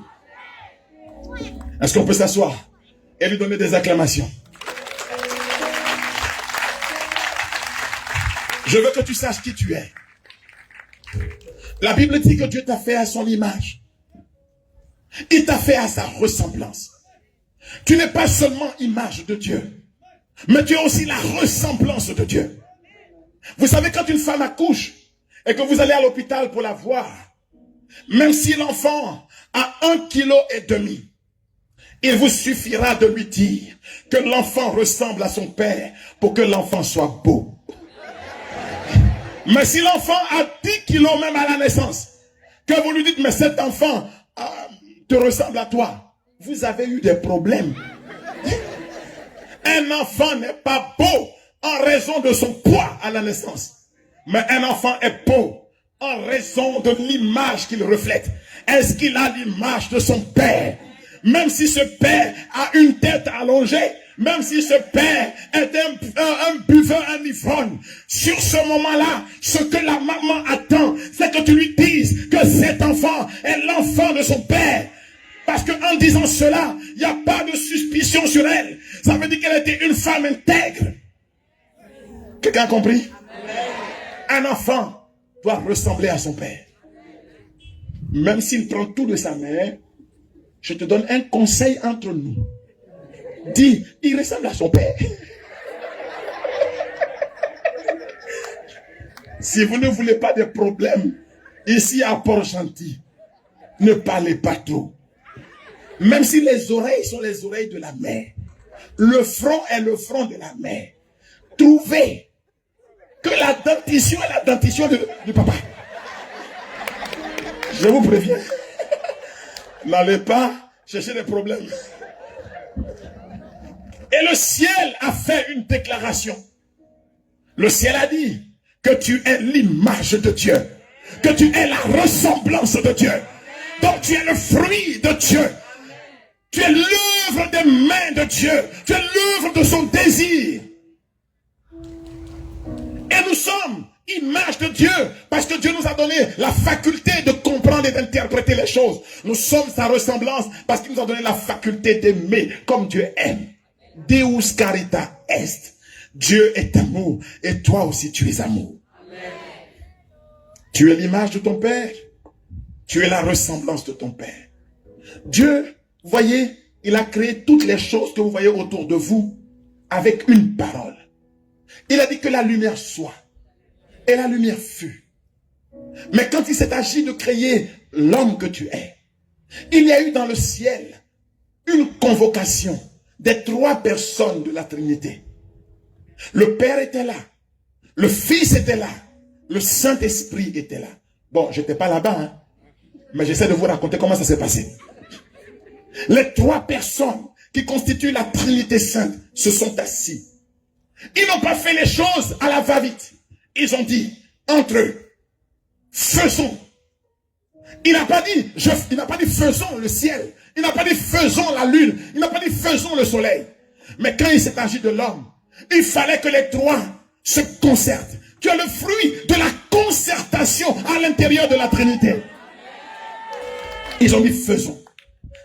Est-ce qu'on peut s'asseoir et lui donner des acclamations? Je veux que tu saches qui tu es. La Bible dit que Dieu t'a fait à son image. Il t'a fait à sa ressemblance. Tu n'es pas seulement image de Dieu, mais tu es aussi la ressemblance de Dieu. Vous savez, quand une femme accouche et que vous allez à l'hôpital pour la voir, même si l'enfant a 1,5 kg, il vous suffira de lui dire que l'enfant ressemble à son père pour que l'enfant soit beau. Mais si l'enfant a 10 kilos même à la naissance, que vous lui dites, mais cet enfant te ressemble à toi, vous avez eu des problèmes. Un enfant n'est pas beau en raison de son poids à la naissance. Mais un enfant est beau en raison de l'image qu'il reflète. Est-ce qu'il a l'image de son père? Même si ce père a une tête allongée, même si ce père est un buveur, un ivrogne, sur ce moment-là, ce que la maman attend, c'est que tu lui dises que cet enfant est l'enfant de son père. Parce qu'en disant cela, il n'y a pas de suspicion sur elle. Ça veut dire qu'elle était une femme intègre. Quelqu'un a compris? Un enfant doit ressembler à son père. Même s'il prend tout de sa mère, je te donne un conseil entre nous. Dis, il ressemble à son père. Si vous ne voulez pas de problème, ici à Port-Gentil, ne parlez pas trop. Même si les oreilles sont les oreilles de la mère, le front est le front de la mère. Trouvez que la dentition est la dentition du papa. Je vous préviens. N'allez pas chercher des problèmes. Et le ciel a fait une déclaration. Le ciel a dit que tu es l'image de Dieu. Que tu es la ressemblance de Dieu. Donc tu es le fruit de Dieu. Tu es l'œuvre des mains de Dieu. Tu es l'œuvre de son désir. Et nous sommes image de Dieu, parce que Dieu nous a donné la faculté de comprendre et d'interpréter les choses. Nous sommes sa ressemblance, parce qu'il nous a donné la faculté d'aimer comme Dieu aime. Deus carita est. Dieu est amour, et toi aussi tu es amour. Amen. Tu es l'image de ton Père. Tu es la ressemblance de ton Père. Dieu, vous voyez, il a créé toutes les choses que vous voyez autour de vous avec une parole. Il a dit que la lumière soit. Et la lumière fut. Mais quand il s'est agi de créer l'homme que tu es, il y a eu dans le ciel une convocation des 3 personnes de la Trinité. Le Père était là, le Fils était là, le Saint-Esprit était là. Bon, je n'étais pas là-bas, hein, mais j'essaie de vous raconter comment ça s'est passé. Les 3 personnes qui constituent la Trinité Sainte se sont assis. Ils n'ont pas fait les choses à la va-vite. Ils ont dit, entre eux, faisons. Il n'a pas dit faisons le ciel. Il n'a pas dit faisons la lune. Il n'a pas dit faisons le soleil. Mais quand il s'est agi de l'homme, il fallait que les 3 se concertent. Tu as le fruit de la concertation à l'intérieur de la Trinité. Ils ont dit faisons.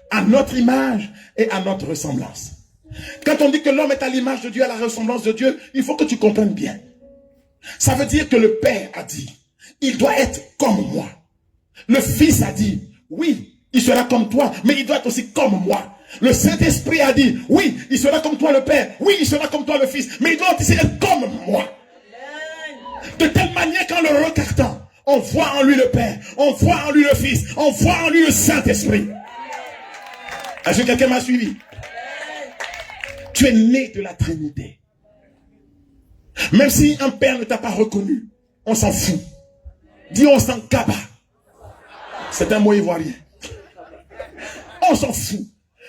À notre image et à notre ressemblance. Quand on dit que l'homme est à l'image de Dieu, à la ressemblance de Dieu, il faut que tu comprennes bien. Ça veut dire que le Père a dit, il doit être comme moi. Le Fils a dit, oui, il sera comme toi, mais il doit être aussi comme moi. Le Saint-Esprit a dit, oui, il sera comme toi le Père, oui, il sera comme toi le Fils, mais il doit aussi être comme moi. De telle manière qu'en le regardant, on voit en lui le Père, on voit en lui le Fils, on voit en lui le Saint-Esprit. Est-ce que quelqu'un m'a suivi? Tu es né de la Trinité. Même si un père ne t'a pas reconnu, on s'en fout. Dis on s'en cabas. C'est un mot ivoirien. On s'en fout.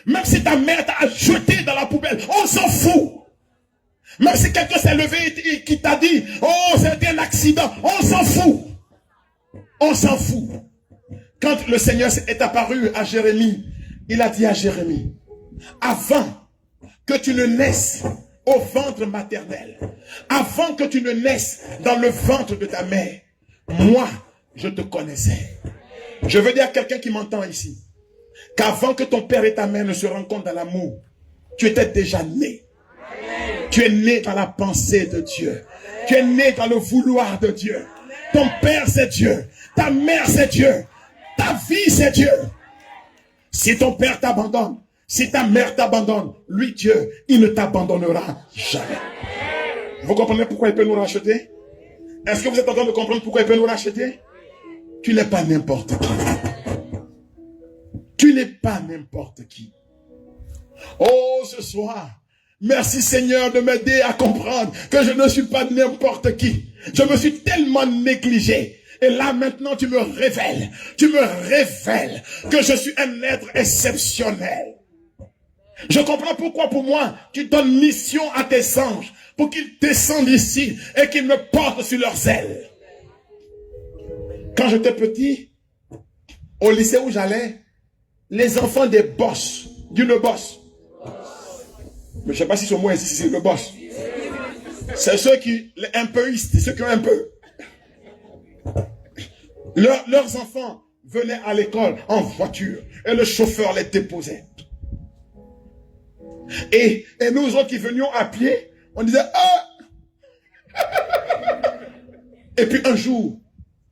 Même si ta mère t'a jeté dans la poubelle, on s'en fout. Même si quelqu'un s'est levé et qui t'a dit, oh c'était un accident, on s'en fout. On s'en fout. Quand le Seigneur est apparu à Jérémie, il a dit à Jérémie, avant que tu ne naisses au ventre maternel, avant que tu ne naisses dans le ventre de ta mère, moi, je te connaissais. Je veux dire à quelqu'un qui m'entend ici, qu'avant que ton père et ta mère ne se rencontrent dans l'amour, tu étais déjà né. Tu es né dans la pensée de Dieu. Tu es né dans le vouloir de Dieu. Ton père c'est Dieu. Ta mère c'est Dieu. Ta vie c'est Dieu. Si ton père t'abandonne, si ta mère t'abandonne, lui Dieu, il ne t'abandonnera jamais. Vous comprenez pourquoi il peut nous racheter? Est-ce que vous êtes en train de comprendre pourquoi il peut nous racheter? Tu n'es pas n'importe qui. Tu n'es pas n'importe qui. Oh, ce soir, merci Seigneur de m'aider à comprendre que je ne suis pas n'importe qui. Je me suis tellement négligé. Et là maintenant tu me révèles que je suis un être exceptionnel. Je comprends pourquoi pour moi tu donnes mission à tes anges pour qu'ils descendent ici et qu'ils me portent sur leurs ailes. Quand j'étais petit, au lycée où j'allais, les enfants des boss, dis le boss. Mais je ne sais pas si ce mot existe ici, le boss. C'est ceux qui, les un peuistes, ceux qui ont un peu. Leurs enfants venaient à l'école en voiture et le chauffeur les déposait. Et nous autres qui venions à pied, on disait ah! Et puis un jour,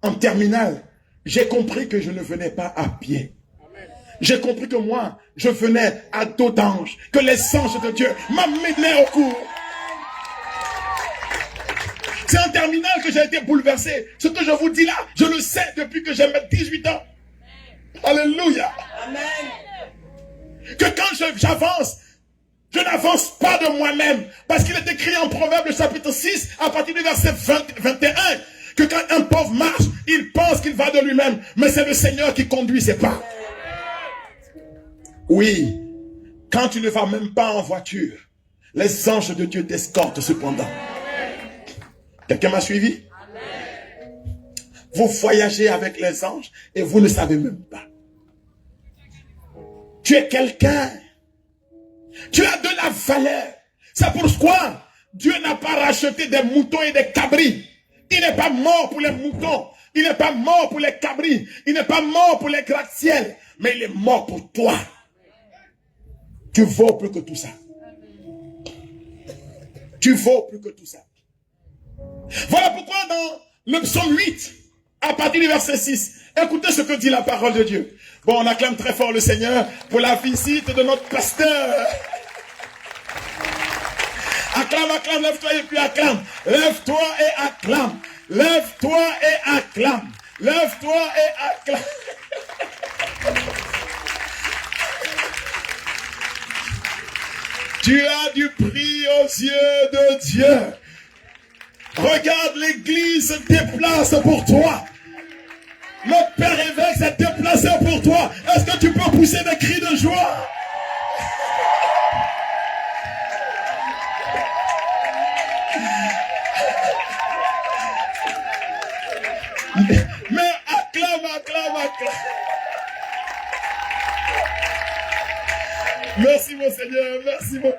en terminale, j'ai compris que je ne venais pas à pied. J'ai compris que moi, je venais à dos d'ange, que les anges de Dieu m'amenaient au cours. C'est en terminale que j'ai été bouleversé. Ce que je vous dis là, je le sais depuis que j'ai 18 ans. Alléluia. Amen. Que quand j'avance, je n'avance pas de moi-même. Parce qu'il est écrit en Proverbe chapitre 6, à partir du verset 21, que quand un pauvre marche, il pense qu'il va de lui-même. Mais c'est le Seigneur qui conduit ses pas. Oui, quand tu ne vas même pas en voiture, les anges de Dieu t'escortent cependant. Quelqu'un m'a suivi? Vous voyagez avec les anges et vous ne savez même pas. Tu es quelqu'un. Tu as de la valeur. C'est pourquoi Dieu n'a pas racheté des moutons et des cabris. Il n'est pas mort pour les moutons. Il n'est pas mort pour les cabris. Il n'est pas mort pour les gratte-ciel. Mais il est mort pour toi. Tu vaux plus que tout ça. Tu vaux plus que tout ça. Voilà pourquoi dans le psaume 8, à partir du verset 6, écoutez ce que dit la parole de Dieu. Bon, on acclame très fort le Seigneur pour la visite de notre pasteur. Acclame, acclame, lève-toi et puis acclame. Lève-toi et acclame. Lève-toi et acclame. Lève-toi et acclame. Tu as du prix aux yeux de Dieu. Regarde, l'église se déplace pour toi. Notre Père évêque s'est déplacé pour toi. Est-ce que tu peux pousser des cris de joie? Mais acclame. Merci mon Seigneur, merci beaucoup.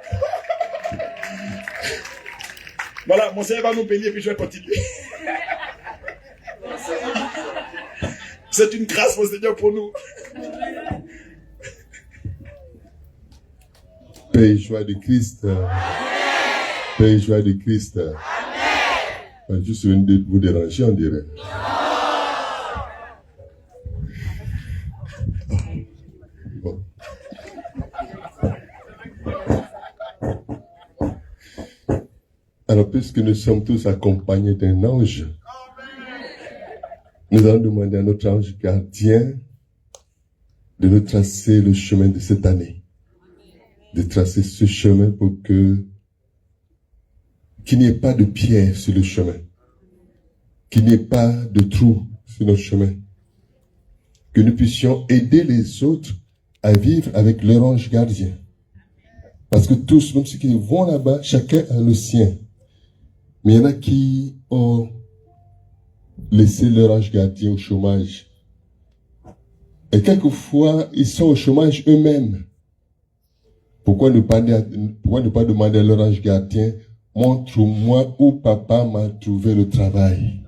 Voilà, mon Seigneur va nous bénir puis je vais continuer. C'est une grâce, mon Seigneur, pour nous. Paix et joie de Christ. Paix et joie de Christ. Je suis venu de vous déranger, on dirait. Bon. Alors, puisque nous sommes tous accompagnés d'un ange, nous allons demander à notre ange gardien de nous tracer le chemin de cette année. De tracer ce chemin pour qu'il n'y ait pas de pierre sur le chemin. Qu'il n'y ait pas de trou sur notre chemin. Que nous puissions aider les autres à vivre avec leur ange gardien. Parce que tous, même ceux qui vont là-bas, chacun a le sien. Mais il y en a qui ont laissé leur ange gardien au chômage. Et quelquefois, ils sont au chômage eux-mêmes. Pourquoi ne pas demander à leur ange gardien, montre-moi où papa m'a trouvé le travail.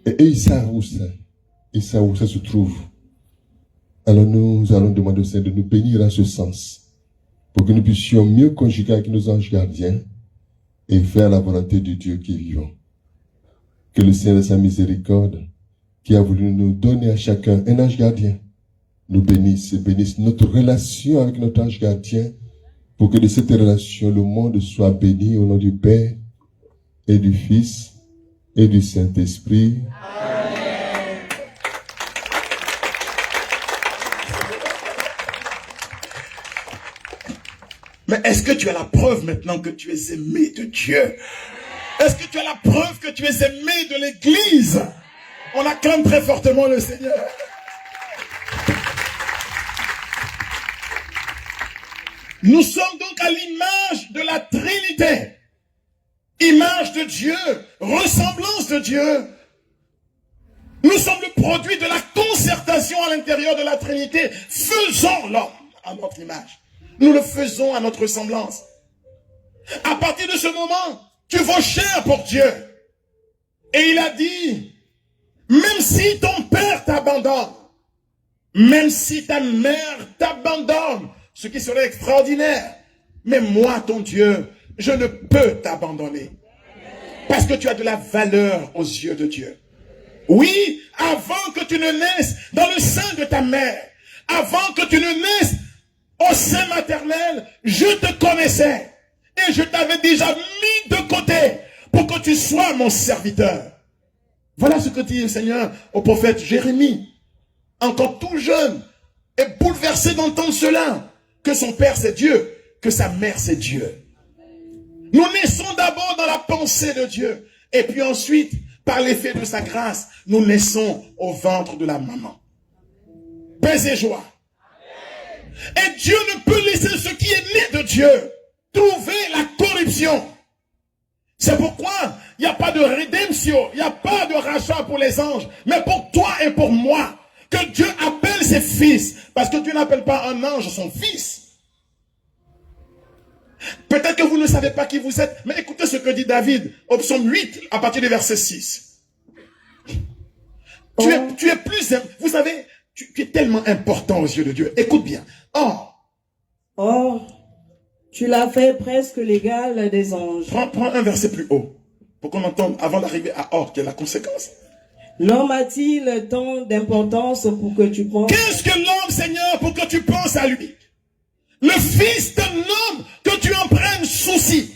Et eux, ils savent où ça. Ils savent où ça se trouve. Alors nous allons demander au Seigneur de nous bénir en ce sens. Pour que nous puissions mieux conjuguer avec nos anges gardiens et faire la volonté de Dieu qui est vivant. Que le Seigneur de sa miséricorde, qui a voulu nous donner à chacun un ange gardien, nous bénisse et bénisse notre relation avec notre ange gardien, pour que de cette relation, le monde soit béni au nom du Père et du Fils et du Saint-Esprit. Amen. Mais est-ce que tu as la preuve maintenant que tu es aimé de Dieu? Est-ce que tu as la preuve que tu es aimé de l'Église? On acclame très fortement le Seigneur. Nous sommes donc à l'image de la Trinité. Image de Dieu, ressemblance de Dieu. Nous sommes le produit de la concertation à l'intérieur de la Trinité. Faisons l'homme à notre image. Nous le faisons à notre ressemblance. À partir de ce moment, tu vaux cher pour Dieu. Et il a dit, même si ton père t'abandonne, même si ta mère t'abandonne, ce qui serait extraordinaire, mais moi, ton Dieu, je ne peux t'abandonner. Parce que tu as de la valeur aux yeux de Dieu. Oui, avant que tu ne naisses dans le sein de ta mère, avant que tu ne naisses au sein maternel, je te connaissais. Et je t'avais déjà mis de côté pour que tu sois mon serviteur. Voilà ce que dit le Seigneur au prophète Jérémie. Encore tout jeune, et bouleversé d'entendre cela. Que son père c'est Dieu, que sa mère c'est Dieu. Nous naissons d'abord dans la pensée de Dieu. Et puis ensuite, par l'effet de sa grâce, nous naissons au ventre de la maman. Paix et joie. Et Dieu ne peut laisser ce qui est né de Dieu trouver la corruption. C'est pourquoi il n'y a pas de rédemption, il n'y a pas de rachat pour les anges, mais pour toi et pour moi, que Dieu appelle ses fils, parce que Dieu n'appelle pas un ange son fils. Peut-être que vous ne savez pas qui vous êtes, mais écoutez ce que dit David au psaume 8, à partir du verset 6. Tu es plus, vous savez, tu es tellement important aux yeux de Dieu. Écoute bien. Or, tu l'as fait presque l'égal des anges. Prends un verset plus haut, pour qu'on entende avant d'arriver à or, qui est la conséquence. L'homme a-t-il tant d'importance pour que tu penses? Qu'est-ce que l'homme, Seigneur, pour que tu penses à lui? Le fils d'un homme, que tu en prennes souci.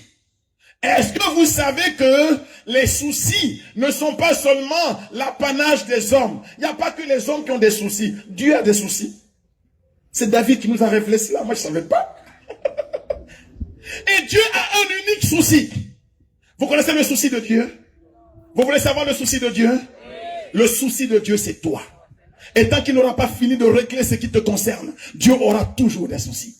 Est-ce que vous savez que les soucis ne sont pas seulement l'apanage des hommes? Il n'y a pas que les hommes qui ont des soucis. Dieu a des soucis. C'est David qui nous a révélé cela. Moi, je ne savais pas. Et Dieu a un unique souci. Vous connaissez le souci de Dieu? Vous voulez savoir le souci de Dieu? Le souci de Dieu, c'est toi. Et tant qu'il n'aura pas fini de régler ce qui te concerne, Dieu aura toujours des soucis.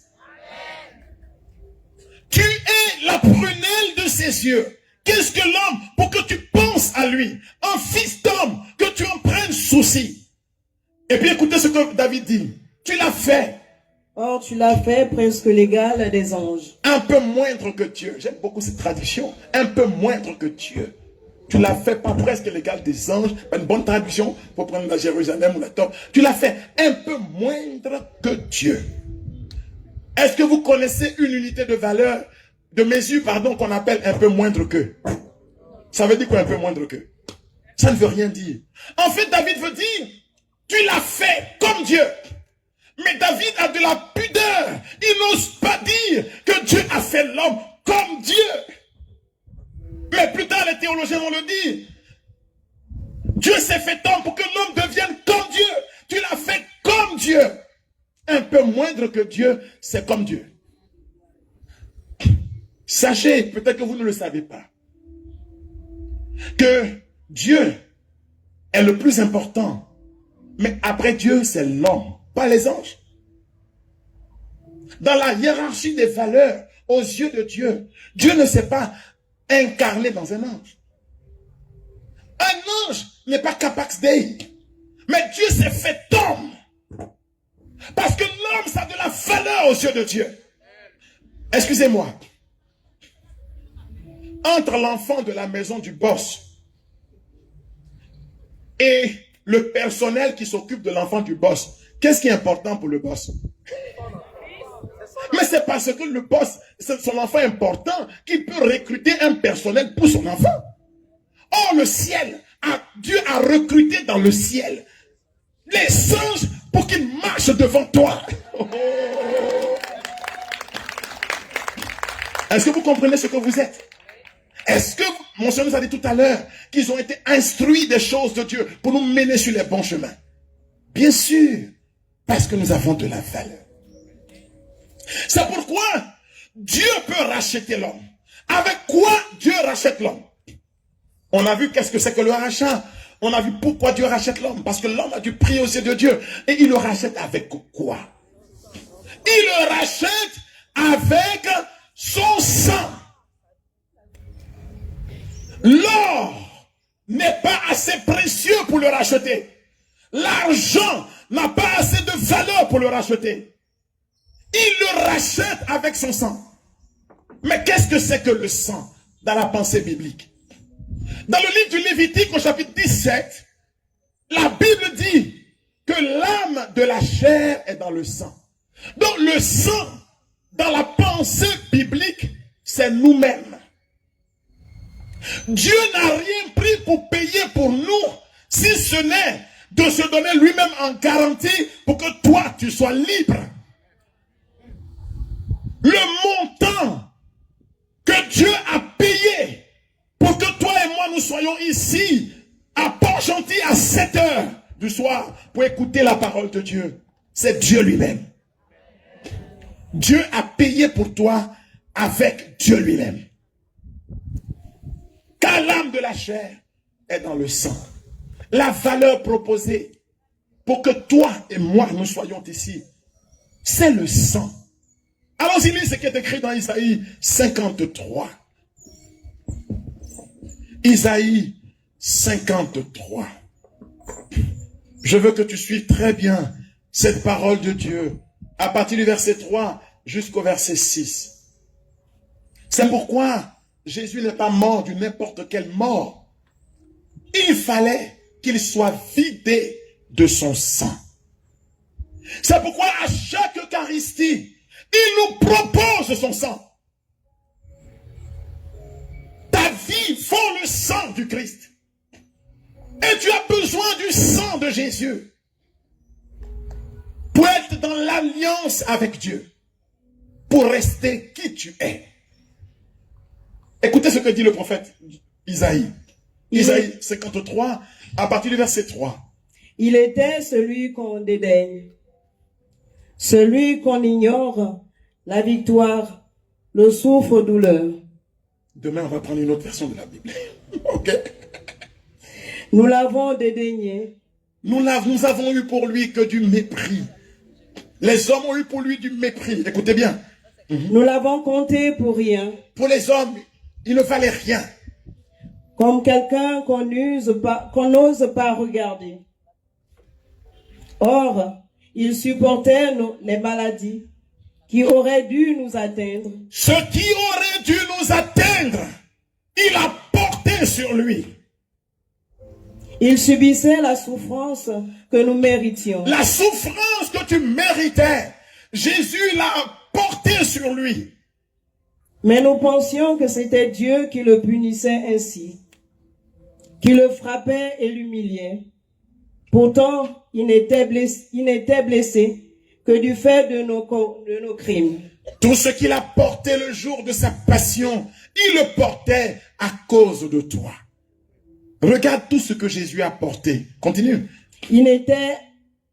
Tu es la prunelle de ses yeux. Qu'est-ce que l'homme pour que tu penses à lui? Un fils d'homme, que tu en prennes souci. Et puis écoutez ce que David dit. Tu l'as fait. Or, tu l'as fait presque l'égal des anges. Un peu moindre que Dieu. J'aime beaucoup cette traduction. Un peu moindre que Dieu. Tu l'as fait pas presque l'égal des anges. Une bonne traduction pour prendre la Jérusalem ou la Torah. Tu l'as fait un peu moindre que Dieu. Est-ce que vous connaissez une unité de valeur, de mesure, pardon, qu'on appelle un peu moindre que? Ça veut dire quoi un peu moindre que? Ça ne veut rien dire. En fait, David veut dire, tu l'as fait comme Dieu. Mais David a de la pudeur. Il n'ose pas dire que Dieu a fait l'homme comme Dieu. Mais plus tard, les théologiens vont le dire. Dieu s'est fait homme pour que l'homme devienne comme Dieu. Tu l'as fait comme Dieu. Un peu moindre que Dieu, c'est comme Dieu. Sachez, peut-être que vous ne le savez pas, que Dieu est le plus important. Mais après Dieu, c'est l'homme, pas les anges. Dans la hiérarchie des valeurs, aux yeux de Dieu, Dieu ne s'est pas incarné dans un ange. Un ange n'est pas capax Dei. Mais Dieu s'est fait homme. Parce que l'homme, ça a de la valeur aux yeux de Dieu. Excusez-moi. Entre l'enfant de la maison du boss et le personnel qui s'occupe de l'enfant du boss, qu'est-ce qui est important pour le boss? Mais c'est parce que le boss, c'est son enfant important, qu'il peut recruter un personnel pour son enfant. Or, le ciel, Dieu a recruté dans le ciel les anges pour qu'ils marchent devant toi. Est-ce que vous comprenez ce que vous êtes? Est-ce que, mon Seigneur nous a dit tout à l'heure, qu'ils ont été instruits des choses de Dieu pour nous mener sur les bons chemins? Bien sûr, parce que nous avons de la valeur. C'est pourquoi Dieu peut racheter l'homme. Avec quoi Dieu rachète l'homme? On a vu qu'est-ce que c'est que le rachat. On a vu pourquoi Dieu rachète l'homme. Parce que l'homme a du prix aux yeux de Dieu. Et il le rachète avec quoi? Il le rachète avec son sang. L'or n'est pas assez précieux pour le racheter. L'argent n'a pas assez de valeur pour le racheter. Il le rachète avec son sang. Mais qu'est-ce que c'est que le sang dans la pensée biblique? Dans le livre du Lévitique au chapitre 17, la Bible dit que l'âme de la chair est dans le sang. Donc le sang, dans la pensée biblique, c'est nous-mêmes. Dieu n'a rien pris pour payer pour nous, si ce n'est de se donner lui-même en garantie pour que toi, tu sois libre. Le montant que Dieu a payé pour que toi et moi nous soyons ici à Port-Gentil à 7 heures du soir pour écouter la parole de Dieu, c'est Dieu lui-même. Dieu a payé pour toi avec Dieu lui-même. Car l'âme de la chair est dans le sang. La valeur proposée pour que toi et moi nous soyons ici, c'est le sang. Allons-y lire ce qui est écrit dans Isaïe 53. Isaïe 53. Je veux que tu suives très bien cette parole de Dieu à partir du verset 3 jusqu'au verset 6. C'est pourquoi Jésus n'est pas mort d'une n'importe quelle mort. Il fallait qu'il soit vidé de son sang. C'est pourquoi à chaque Eucharistie, il nous propose son sang. Ta vie vaut le sang du Christ. Et tu as besoin du sang de Jésus pour être dans l'alliance avec Dieu, pour rester qui tu es. Écoutez ce que dit le prophète Isaïe. Isaïe 53, à partir du verset 3. Il était celui qu'on dédaigne, celui qu'on ignore la victoire, le souffre-douleur. Demain, on va prendre une autre version de la Bible. Ok? Nous l'avons dédaigné. Nous avons eu pour lui que du mépris. Les hommes ont eu pour lui du mépris. Écoutez bien. Nous l'avons compté pour rien. Pour les hommes, il ne valait rien. Comme quelqu'un qu'on n'ose pas regarder. Or, il supportait les maladies qui auraient dû nous atteindre. Ce qui aurait dû nous atteindre, il a porté sur lui. Il subissait la souffrance que nous méritions. La souffrance que tu méritais, Jésus l'a porté sur lui. Mais nous pensions que c'était Dieu qui le punissait ainsi, qui le frappait et l'humiliait. Pourtant, il n'était blessé que du fait de nos crimes. Tout ce qu'il a porté le jour de sa passion, il le portait à cause de toi. Regarde tout ce que Jésus a porté. Continue. Il n'était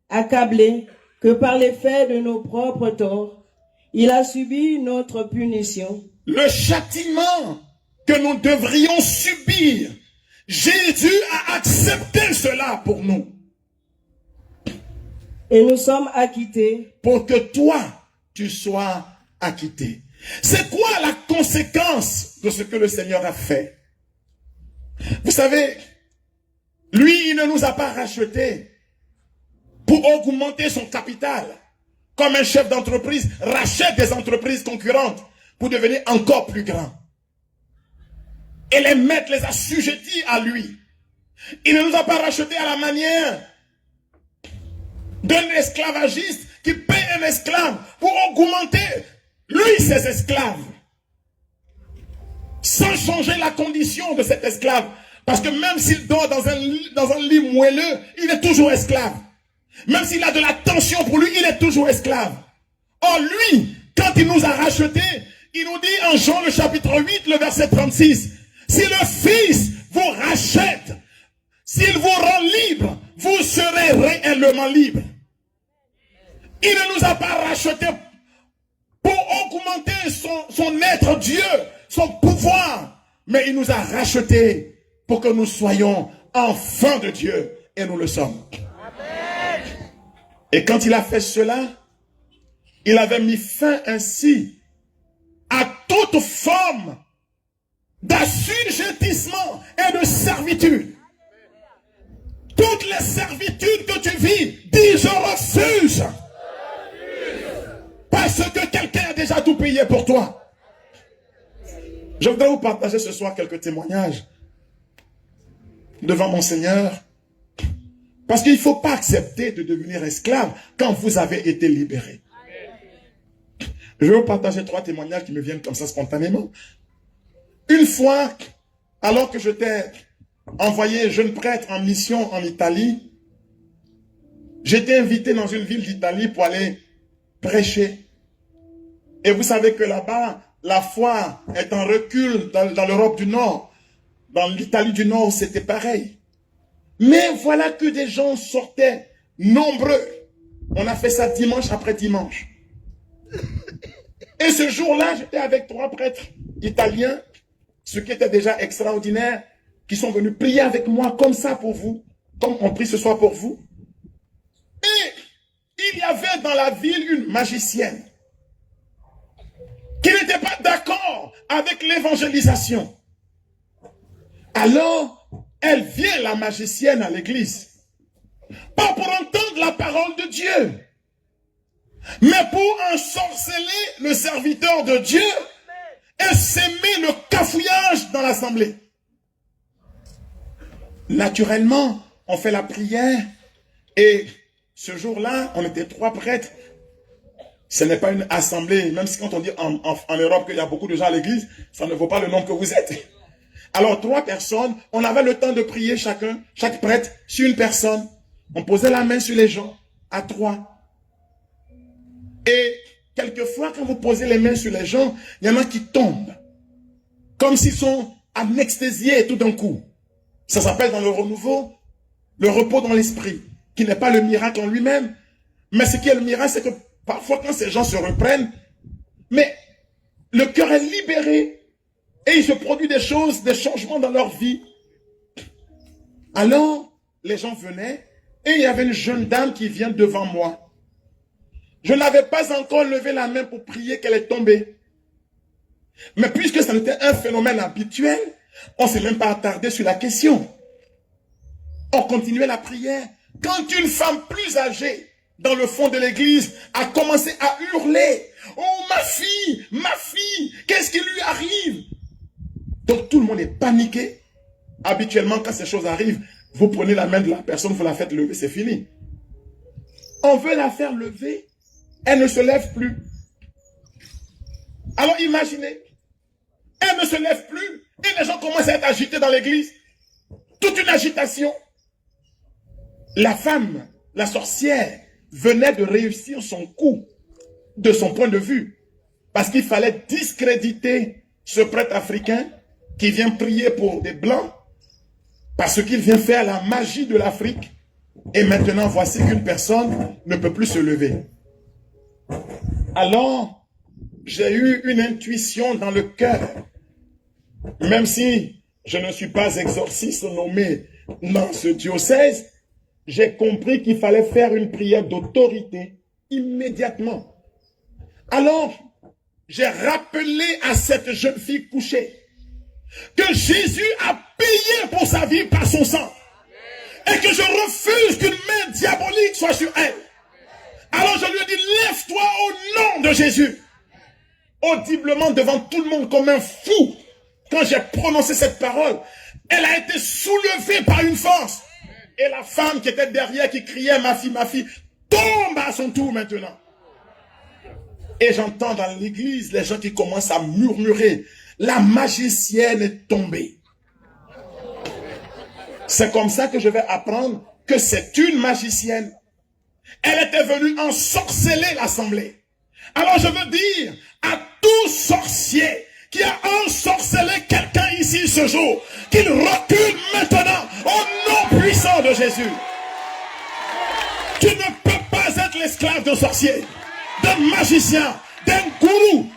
accablé que par l'effet de nos propres torts. Il a subi notre punition. Le châtiment que nous devrions subir, Jésus a accepté cela pour nous. Et nous sommes acquittés. Pour que toi, tu sois acquitté. C'est quoi la conséquence de ce que le Seigneur a fait? Vous savez, lui, il ne nous a pas rachetés pour augmenter son capital. Comme un chef d'entreprise rachète des entreprises concurrentes pour devenir encore plus grand. Et les maîtres les assujettis à lui. Il ne nous a pas rachetés à la manière d'un esclavagiste qui paye un esclave pour augmenter, lui, ses esclaves. Sans changer la condition de cet esclave. Parce que même s'il dort dans un lit moelleux, il est toujours esclave. Même s'il a de la tension pour lui, il est toujours esclave. Or lui, quand il nous a rachetés, il nous dit en Jean le chapitre 8, le verset 36, si le Fils vous rachète, s'il vous rend libre, vous serez réellement libre. Il ne nous a pas rachetés pour augmenter son être Dieu, son pouvoir, mais il nous a rachetés pour que nous soyons enfants de Dieu, et nous le sommes. Amen. Et quand il a fait cela, il avait mis fin ainsi à toute forme d'assujettissement et de servitude. Toutes les servitudes que tu vis, dis je refuse. Parce que quelqu'un a déjà tout payé pour toi. Je voudrais vous partager ce soir quelques témoignages devant mon Seigneur. Parce qu'il ne faut pas accepter de devenir esclave quand vous avez été libéré. Je vais vous partager 3 témoignages qui me viennent comme ça spontanément. Une fois, alors que j'étais envoyé jeune prêtre en mission en Italie, j'étais invité dans une ville d'Italie pour aller prêcher. Et vous savez que là-bas, la foi est en recul dans l'Europe du Nord. Dans l'Italie du Nord, c'était pareil. Mais voilà que des gens sortaient nombreux. On a fait ça dimanche après dimanche. Et ce jour-là, j'étais avec 3 prêtres italiens, ce qui était déjà extraordinaire, qui sont venus prier avec moi comme ça pour vous, comme on prie ce soir pour vous. Et il y avait dans la ville une magicienne qui n'était pas d'accord avec l'évangélisation. Alors, elle vient, la magicienne, à l'église. Pas pour entendre la parole de Dieu, mais pour ensorceler le serviteur de Dieu et s'aimer le cafouillage dans l'assemblée. Naturellement, on fait la prière et ce jour-là, on était 3 prêtres. Ce n'est pas une assemblée, même si quand on dit en Europe qu'il y a beaucoup de gens à l'église, ça ne vaut pas le nombre que vous êtes. Alors 3 personnes, on avait le temps de prier chacun, chaque prêtre sur une personne. On posait la main sur les gens, à 3. Et quelquefois, quand vous posez les mains sur les gens, il y en a qui tombent. Comme s'ils sont anesthésiés tout d'un coup. Ça s'appelle dans le renouveau, le repos dans l'esprit, qui n'est pas le miracle en lui-même. Mais ce qui est le miracle, c'est que parfois quand ces gens se reprennent, mais le cœur est libéré et il se produit des choses, des changements dans leur vie. Alors, les gens venaient et il y avait une jeune dame qui vient devant moi. Je n'avais pas encore levé la main pour prier qu'elle est tombée. Mais puisque ça était un phénomène habituel, on ne s'est même pas attardé sur la question. On continuait la prière. Quand une femme plus âgée, dans le fond de l'église, a commencé à hurler, « Oh, ma fille, qu'est-ce qui lui arrive ?» Donc tout le monde est paniqué. Habituellement, quand ces choses arrivent, vous prenez la main de la personne, vous la faites lever, c'est fini. On veut la faire lever, elle ne se lève plus. Alors imaginez, elle ne se lève plus et les gens commencent à être agités dans l'église. Toute une agitation. La femme, la sorcière, venait de réussir son coup de son point de vue. Parce qu'il fallait discréditer ce prêtre africain qui vient prier pour des blancs parce qu'il vient faire la magie de l'Afrique. Et maintenant, voici qu'une personne ne peut plus se lever. Alors, j'ai eu une intuition dans le cœur. Même si je ne suis pas exorciste nommé dans ce diocèse, j'ai compris qu'il fallait faire une prière d'autorité immédiatement. Alors, j'ai rappelé à cette jeune fille couchée que Jésus a payé pour sa vie par son sang. Et que je refuse qu'une main diabolique soit sur elle. Alors je lui ai dit, lève-toi au nom de Jésus. Audiblement devant tout le monde comme un fou. Quand j'ai prononcé cette parole, elle a été soulevée par une force. Et la femme qui était derrière, qui criait, ma fille, tombe à son tour maintenant. Et j'entends dans l'église les gens qui commencent à murmurer, la magicienne est tombée. C'est comme ça que je vais apprendre que c'est une magicienne. Elle était venue ensorceler l'assemblée. Alors je veux dire à tout sorcier qui a ensorcelé quelqu'un ici ce jour, qu'il recule maintenant au nom puissant de Jésus. Tu ne peux pas être l'esclave d'un sorcier, d'un magicien, d'un gourou.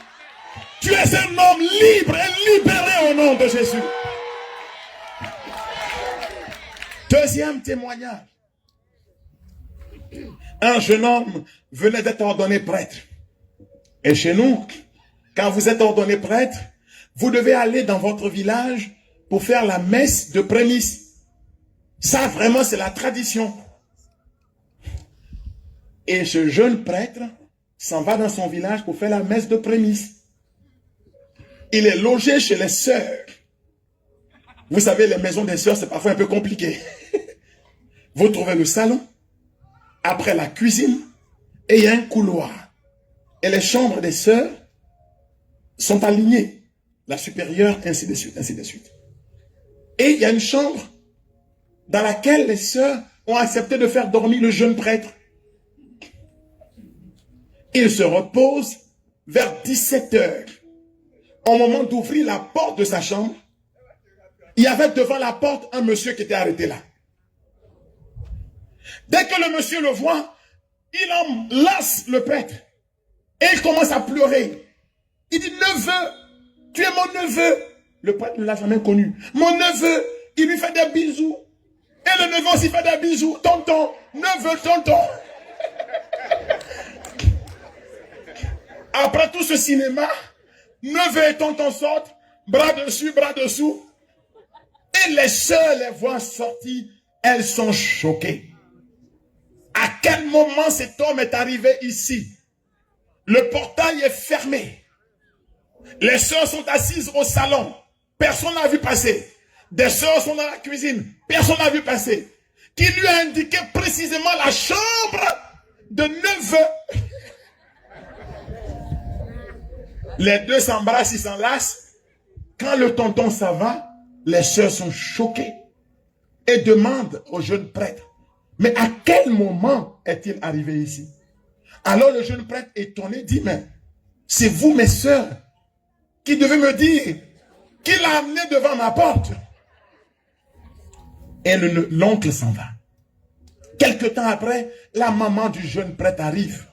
Tu es un homme libre et libéré au nom de Jésus. Deuxième témoignage. Un jeune homme venait d'être ordonné prêtre. Et chez nous, quand vous êtes ordonné prêtre, vous devez aller dans votre village pour faire la messe de prémices. Ça, vraiment, c'est la tradition. Et ce jeune prêtre s'en va dans son village pour faire la messe de prémices. Il est logé chez les sœurs. Vous savez, les maisons des sœurs, c'est parfois un peu compliqué. Vous trouvez le salon, après la cuisine, et il y a un couloir. Et les chambres des sœurs sont alignées. La supérieure, ainsi de suite, ainsi de suite. Et il y a une chambre dans laquelle les sœurs ont accepté de faire dormir le jeune prêtre. Il se repose vers 17 heures. Au moment d'ouvrir la porte de sa chambre, il y avait devant la porte un monsieur qui était arrêté là. Dès que le monsieur le voit, il enlace le prêtre. Et il commence à pleurer. Il dit, neveu, tu es mon neveu. Le prêtre ne l'a jamais connu. Mon neveu, il lui fait des bisous. Et le neveu aussi fait des bisous. Tonton, neveu, tonton. Après tout ce cinéma, neveu et tonton sortent, bras dessus, bras dessous. Et les sœurs les voient sortir, elles sont choquées. À quel moment cet homme est arrivé ici? Le portail est fermé. Les sœurs sont assises au salon. Personne n'a vu passer. Des sœurs sont dans la cuisine. Personne n'a vu passer. Qui lui a indiqué précisément la chambre de neveu. Les deux s'embrassent, ils s'enlacent. Quand le tonton s'en va, les sœurs sont choquées et demandent au jeune prêtre, mais à quel moment est-il arrivé ici? Alors le jeune prêtre étonné dit, mais c'est vous mes sœurs qui devez me dire qu'il l'a amené devant ma porte. Et l'oncle s'en va. Quelque temps après, la maman du jeune prêtre arrive.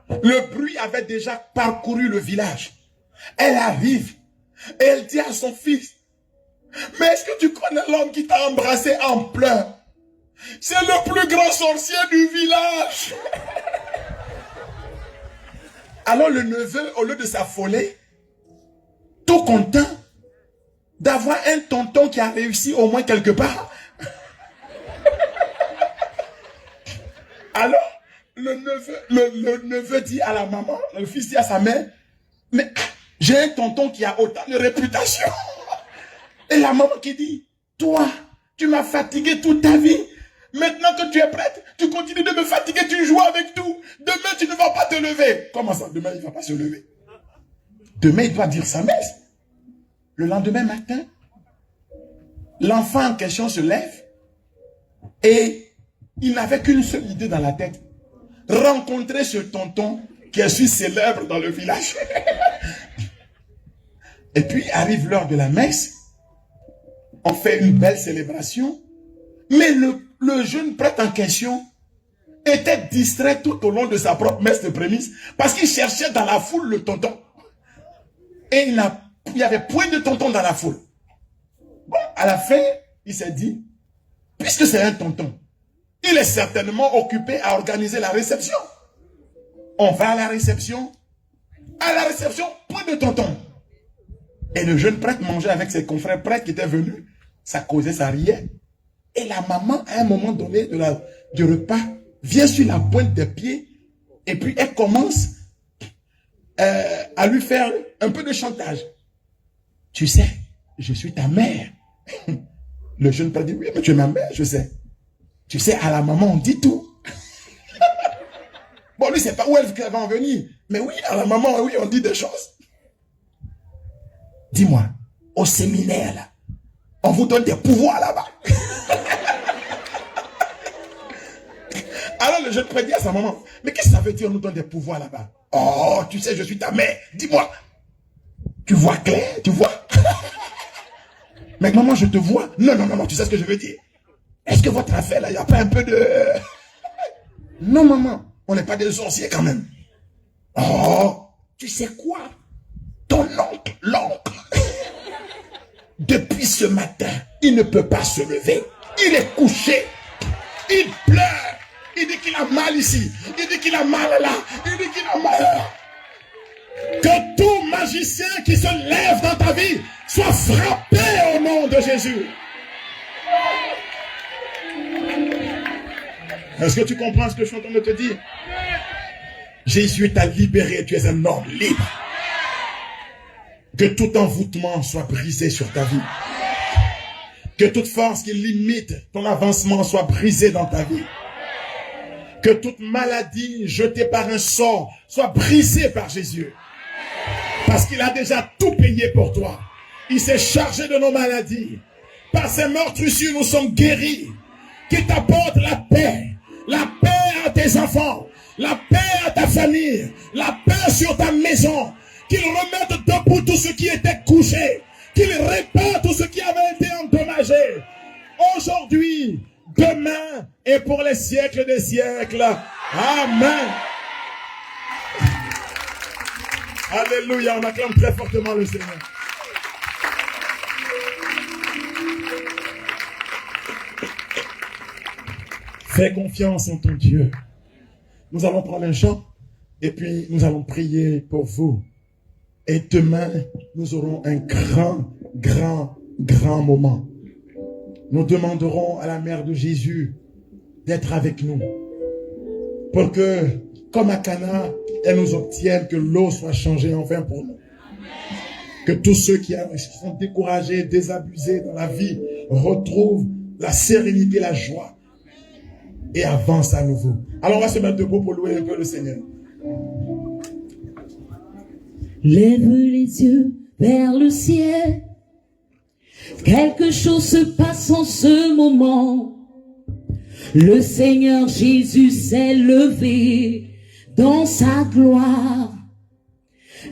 Le bruit avait déjà parcouru le village. Elle arrive et elle dit à son fils, mais est-ce que tu connais l'homme qui t'a embrassé en pleurs? C'est le plus grand sorcier du village. Alors le neveu, au lieu de s'affoler, tout content d'avoir un tonton qui a réussi au moins quelque part. Alors, le neveu dit à la maman, le fils dit à sa mère, mais j'ai un tonton qui a autant de réputation. Et la maman qui dit, toi, tu m'as fatigué toute ta vie. Maintenant que tu es prête, tu continues de me fatiguer, tu joues avec tout. Demain, tu ne vas pas te lever. Comment ça, demain, il ne va pas se lever? Demain, il doit dire sa messe. Le lendemain matin, l'enfant en question se lève et il n'avait qu'une seule idée dans la tête. Rencontrer ce tonton qui est si célèbre dans le village. Et puis arrive l'heure de la messe. On fait une belle célébration. Mais le jeune prêtre en question était distrait tout au long de sa propre messe de prémisse parce qu'il cherchait dans la foule le tonton. Et il n'y avait point de tonton dans la foule. Bon, à la fin, il s'est dit, puisque c'est un tonton, il est certainement occupé à organiser la réception. On va à la réception. À la réception, point de tonton. Et le jeune prêtre mangeait avec ses confrères prêtres qui étaient venus. Ça causait, ça riait. Et la maman, à un moment donné du repas, vient sur la pointe des pieds et puis elle commence à lui faire un peu de chantage. Tu sais, je suis ta mère. Le jeune prêtre dit, oui, mais tu es ma mère, je sais. Tu sais, à la maman, on dit tout. Bon, lui, c'est pas où elle va en venir. Mais oui, à la maman, oui, on dit des choses. Dis-moi, au séminaire, là, on vous donne des pouvoirs là-bas. Alors le jeune prêtre dit à sa maman, mais qu'est-ce que ça veut dire on nous donne des pouvoirs là-bas? Oh, tu sais, je suis ta mère. Dis-moi, tu vois clair, tu vois? Mais maman, je te vois. Non, non, non, non, tu sais ce que je veux dire? Est-ce que votre affaire là, il n'y a pas un peu de... Non, maman, on n'est pas des sorciers quand même. Oh, tu sais quoi? Ton oncle, depuis ce matin, il ne peut pas se lever. Il est couché. Il pleure. Il dit qu'il a mal ici. Il dit qu'il a mal là. Il dit qu'il a mal là. Que tout magicien qui se lève dans ta vie soit frappé au nom de Jésus. Est-ce que tu comprends ce que je suis en train de te dire? Jésus t'a libéré. Tu es un homme libre. Que tout envoûtement soit brisé sur ta vie. Que toute force qui limite ton avancement soit brisée dans ta vie. Que toute maladie jetée par un sort soit brisée par Jésus. Parce qu'il a déjà tout payé pour toi. Il s'est chargé de nos maladies. Par ses meurtrissures, nous sommes guéris. Qu'il t'apporte la paix. La paix à tes enfants. La paix à ta famille. La paix sur ta maison. Qu'il remette debout tout ce qui était couché. Qu'il répare tout ce qui avait été endommagé. Aujourd'hui, demain et pour les siècles des siècles. Amen. Alléluia, on acclame très fortement le Seigneur. Fais confiance en ton Dieu. Nous allons prendre un chant et puis nous allons prier pour vous. Et demain, nous aurons un grand moment. Nous demanderons à la mère de Jésus d'être avec nous. Pour que, comme à Cana, elle nous obtienne que l'eau soit changée enfin pour nous. Que tous ceux qui sont découragés, désabusés dans la vie, retrouvent la sérénité, la joie et avancent à nouveau. Alors on va se mettre debout pour louer un peu le Seigneur. Lève les yeux vers le ciel. Quelque chose se passe en ce moment. Le Seigneur Jésus s'est levé dans sa gloire.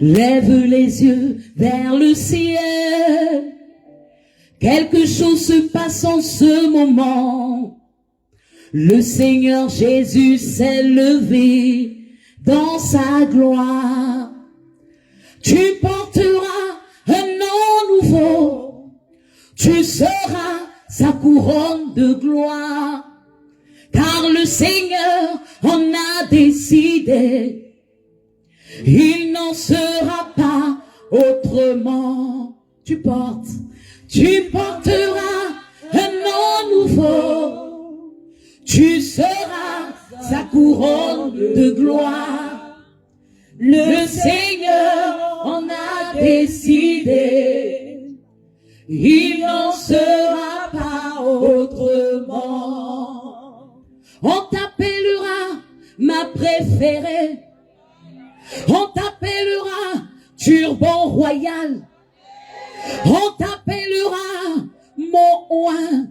Lève les yeux vers le ciel. Quelque chose se passe en ce moment. Le Seigneur Jésus s'est levé dans sa gloire. Tu portes sa couronne de gloire. Car le Seigneur en a décidé. Il n'en sera pas autrement. Tu porteras un nom nouveau. Tu seras sa couronne de gloire. Le Seigneur en a décidé. Il n'en sera pas autrement. On t'appellera ma préférée. On t'appellera turban royal. On t'appellera mon oin.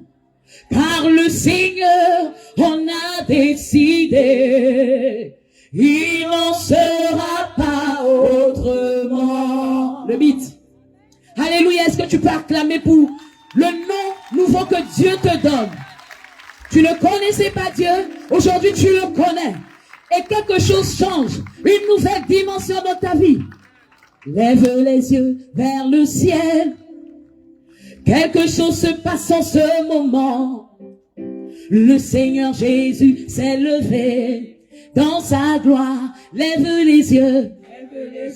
Car le Seigneur en a décidé. Il n'en sera pas autrement. Le beat. Alléluia. Est-ce que tu peux acclamer pour le nom nouveau que Dieu te donne? Tu ne connaissais pas Dieu. Aujourd'hui, tu le connais. Et quelque chose change. Une nouvelle dimension dans ta vie. Lève les yeux vers le ciel. Quelque chose se passe en ce moment. Le Seigneur Jésus s'est levé dans sa gloire. Lève les yeux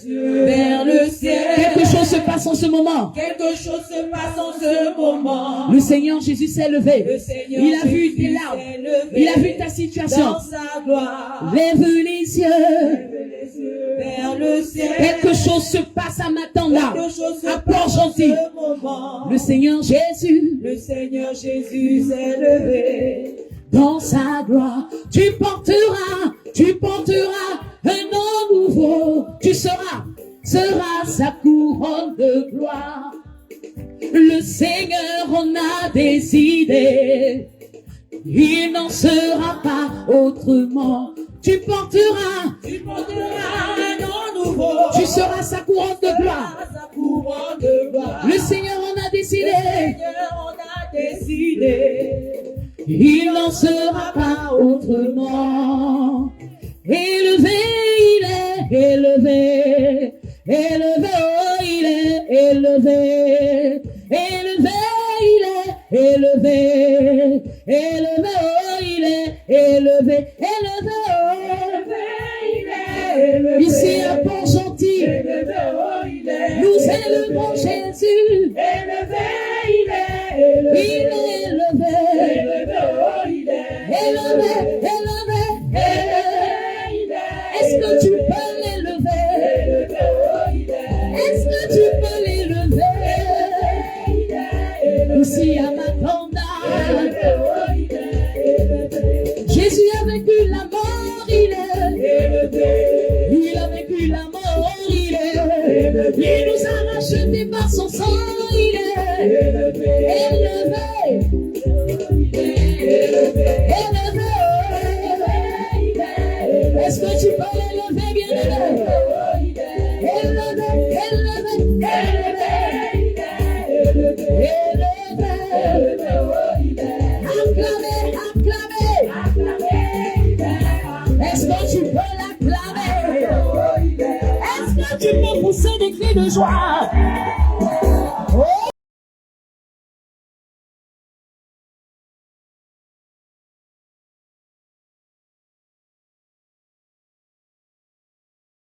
vers le ciel. Quelque chose se passe en ce moment. Quelque chose se passe en ce moment. Le Seigneur Jésus s'est levé. Il a vu tes larmes. Il a vu ta situation. Dans sa gloire. Lève les yeux vers le ciel. Quelque chose se passe à Matanda, à Port-Gentil. Le Seigneur Jésus s'est levé dans sa gloire. Tu porteras un nom nouveau. Tu seras sa couronne de gloire. Le Seigneur en a décidé. Il n'en sera pas autrement. Tu porteras un nom nouveau. Tu seras sa couronne de gloire. Le Seigneur en a décidé. Il n'en sera pas autrement. Élevé, il est élevé. Élevé, oh, il est élevé. Élevé, il est élevé. Élevé, oh, il est élevé. Élevé, oh, il est élevé. Ici à Port-Gentil, nous élevons Jésus. Élevé, il est élevé. Il est élevé. Élevé, élevé, élevé. Est-ce que tu peux l'élever? Est-ce que tu peux l'élever? Aussi à Matanda. Jésus a vaincu la mort, il a vaincu la mort, il nous a rachetés par son sang, il est élevé. Est-ce que tu peux l'élever, bien-aimé? Élevé. Acclamez. Est-ce que tu peux l'acclamer? Est-ce que tu peux pousser des cris de joie?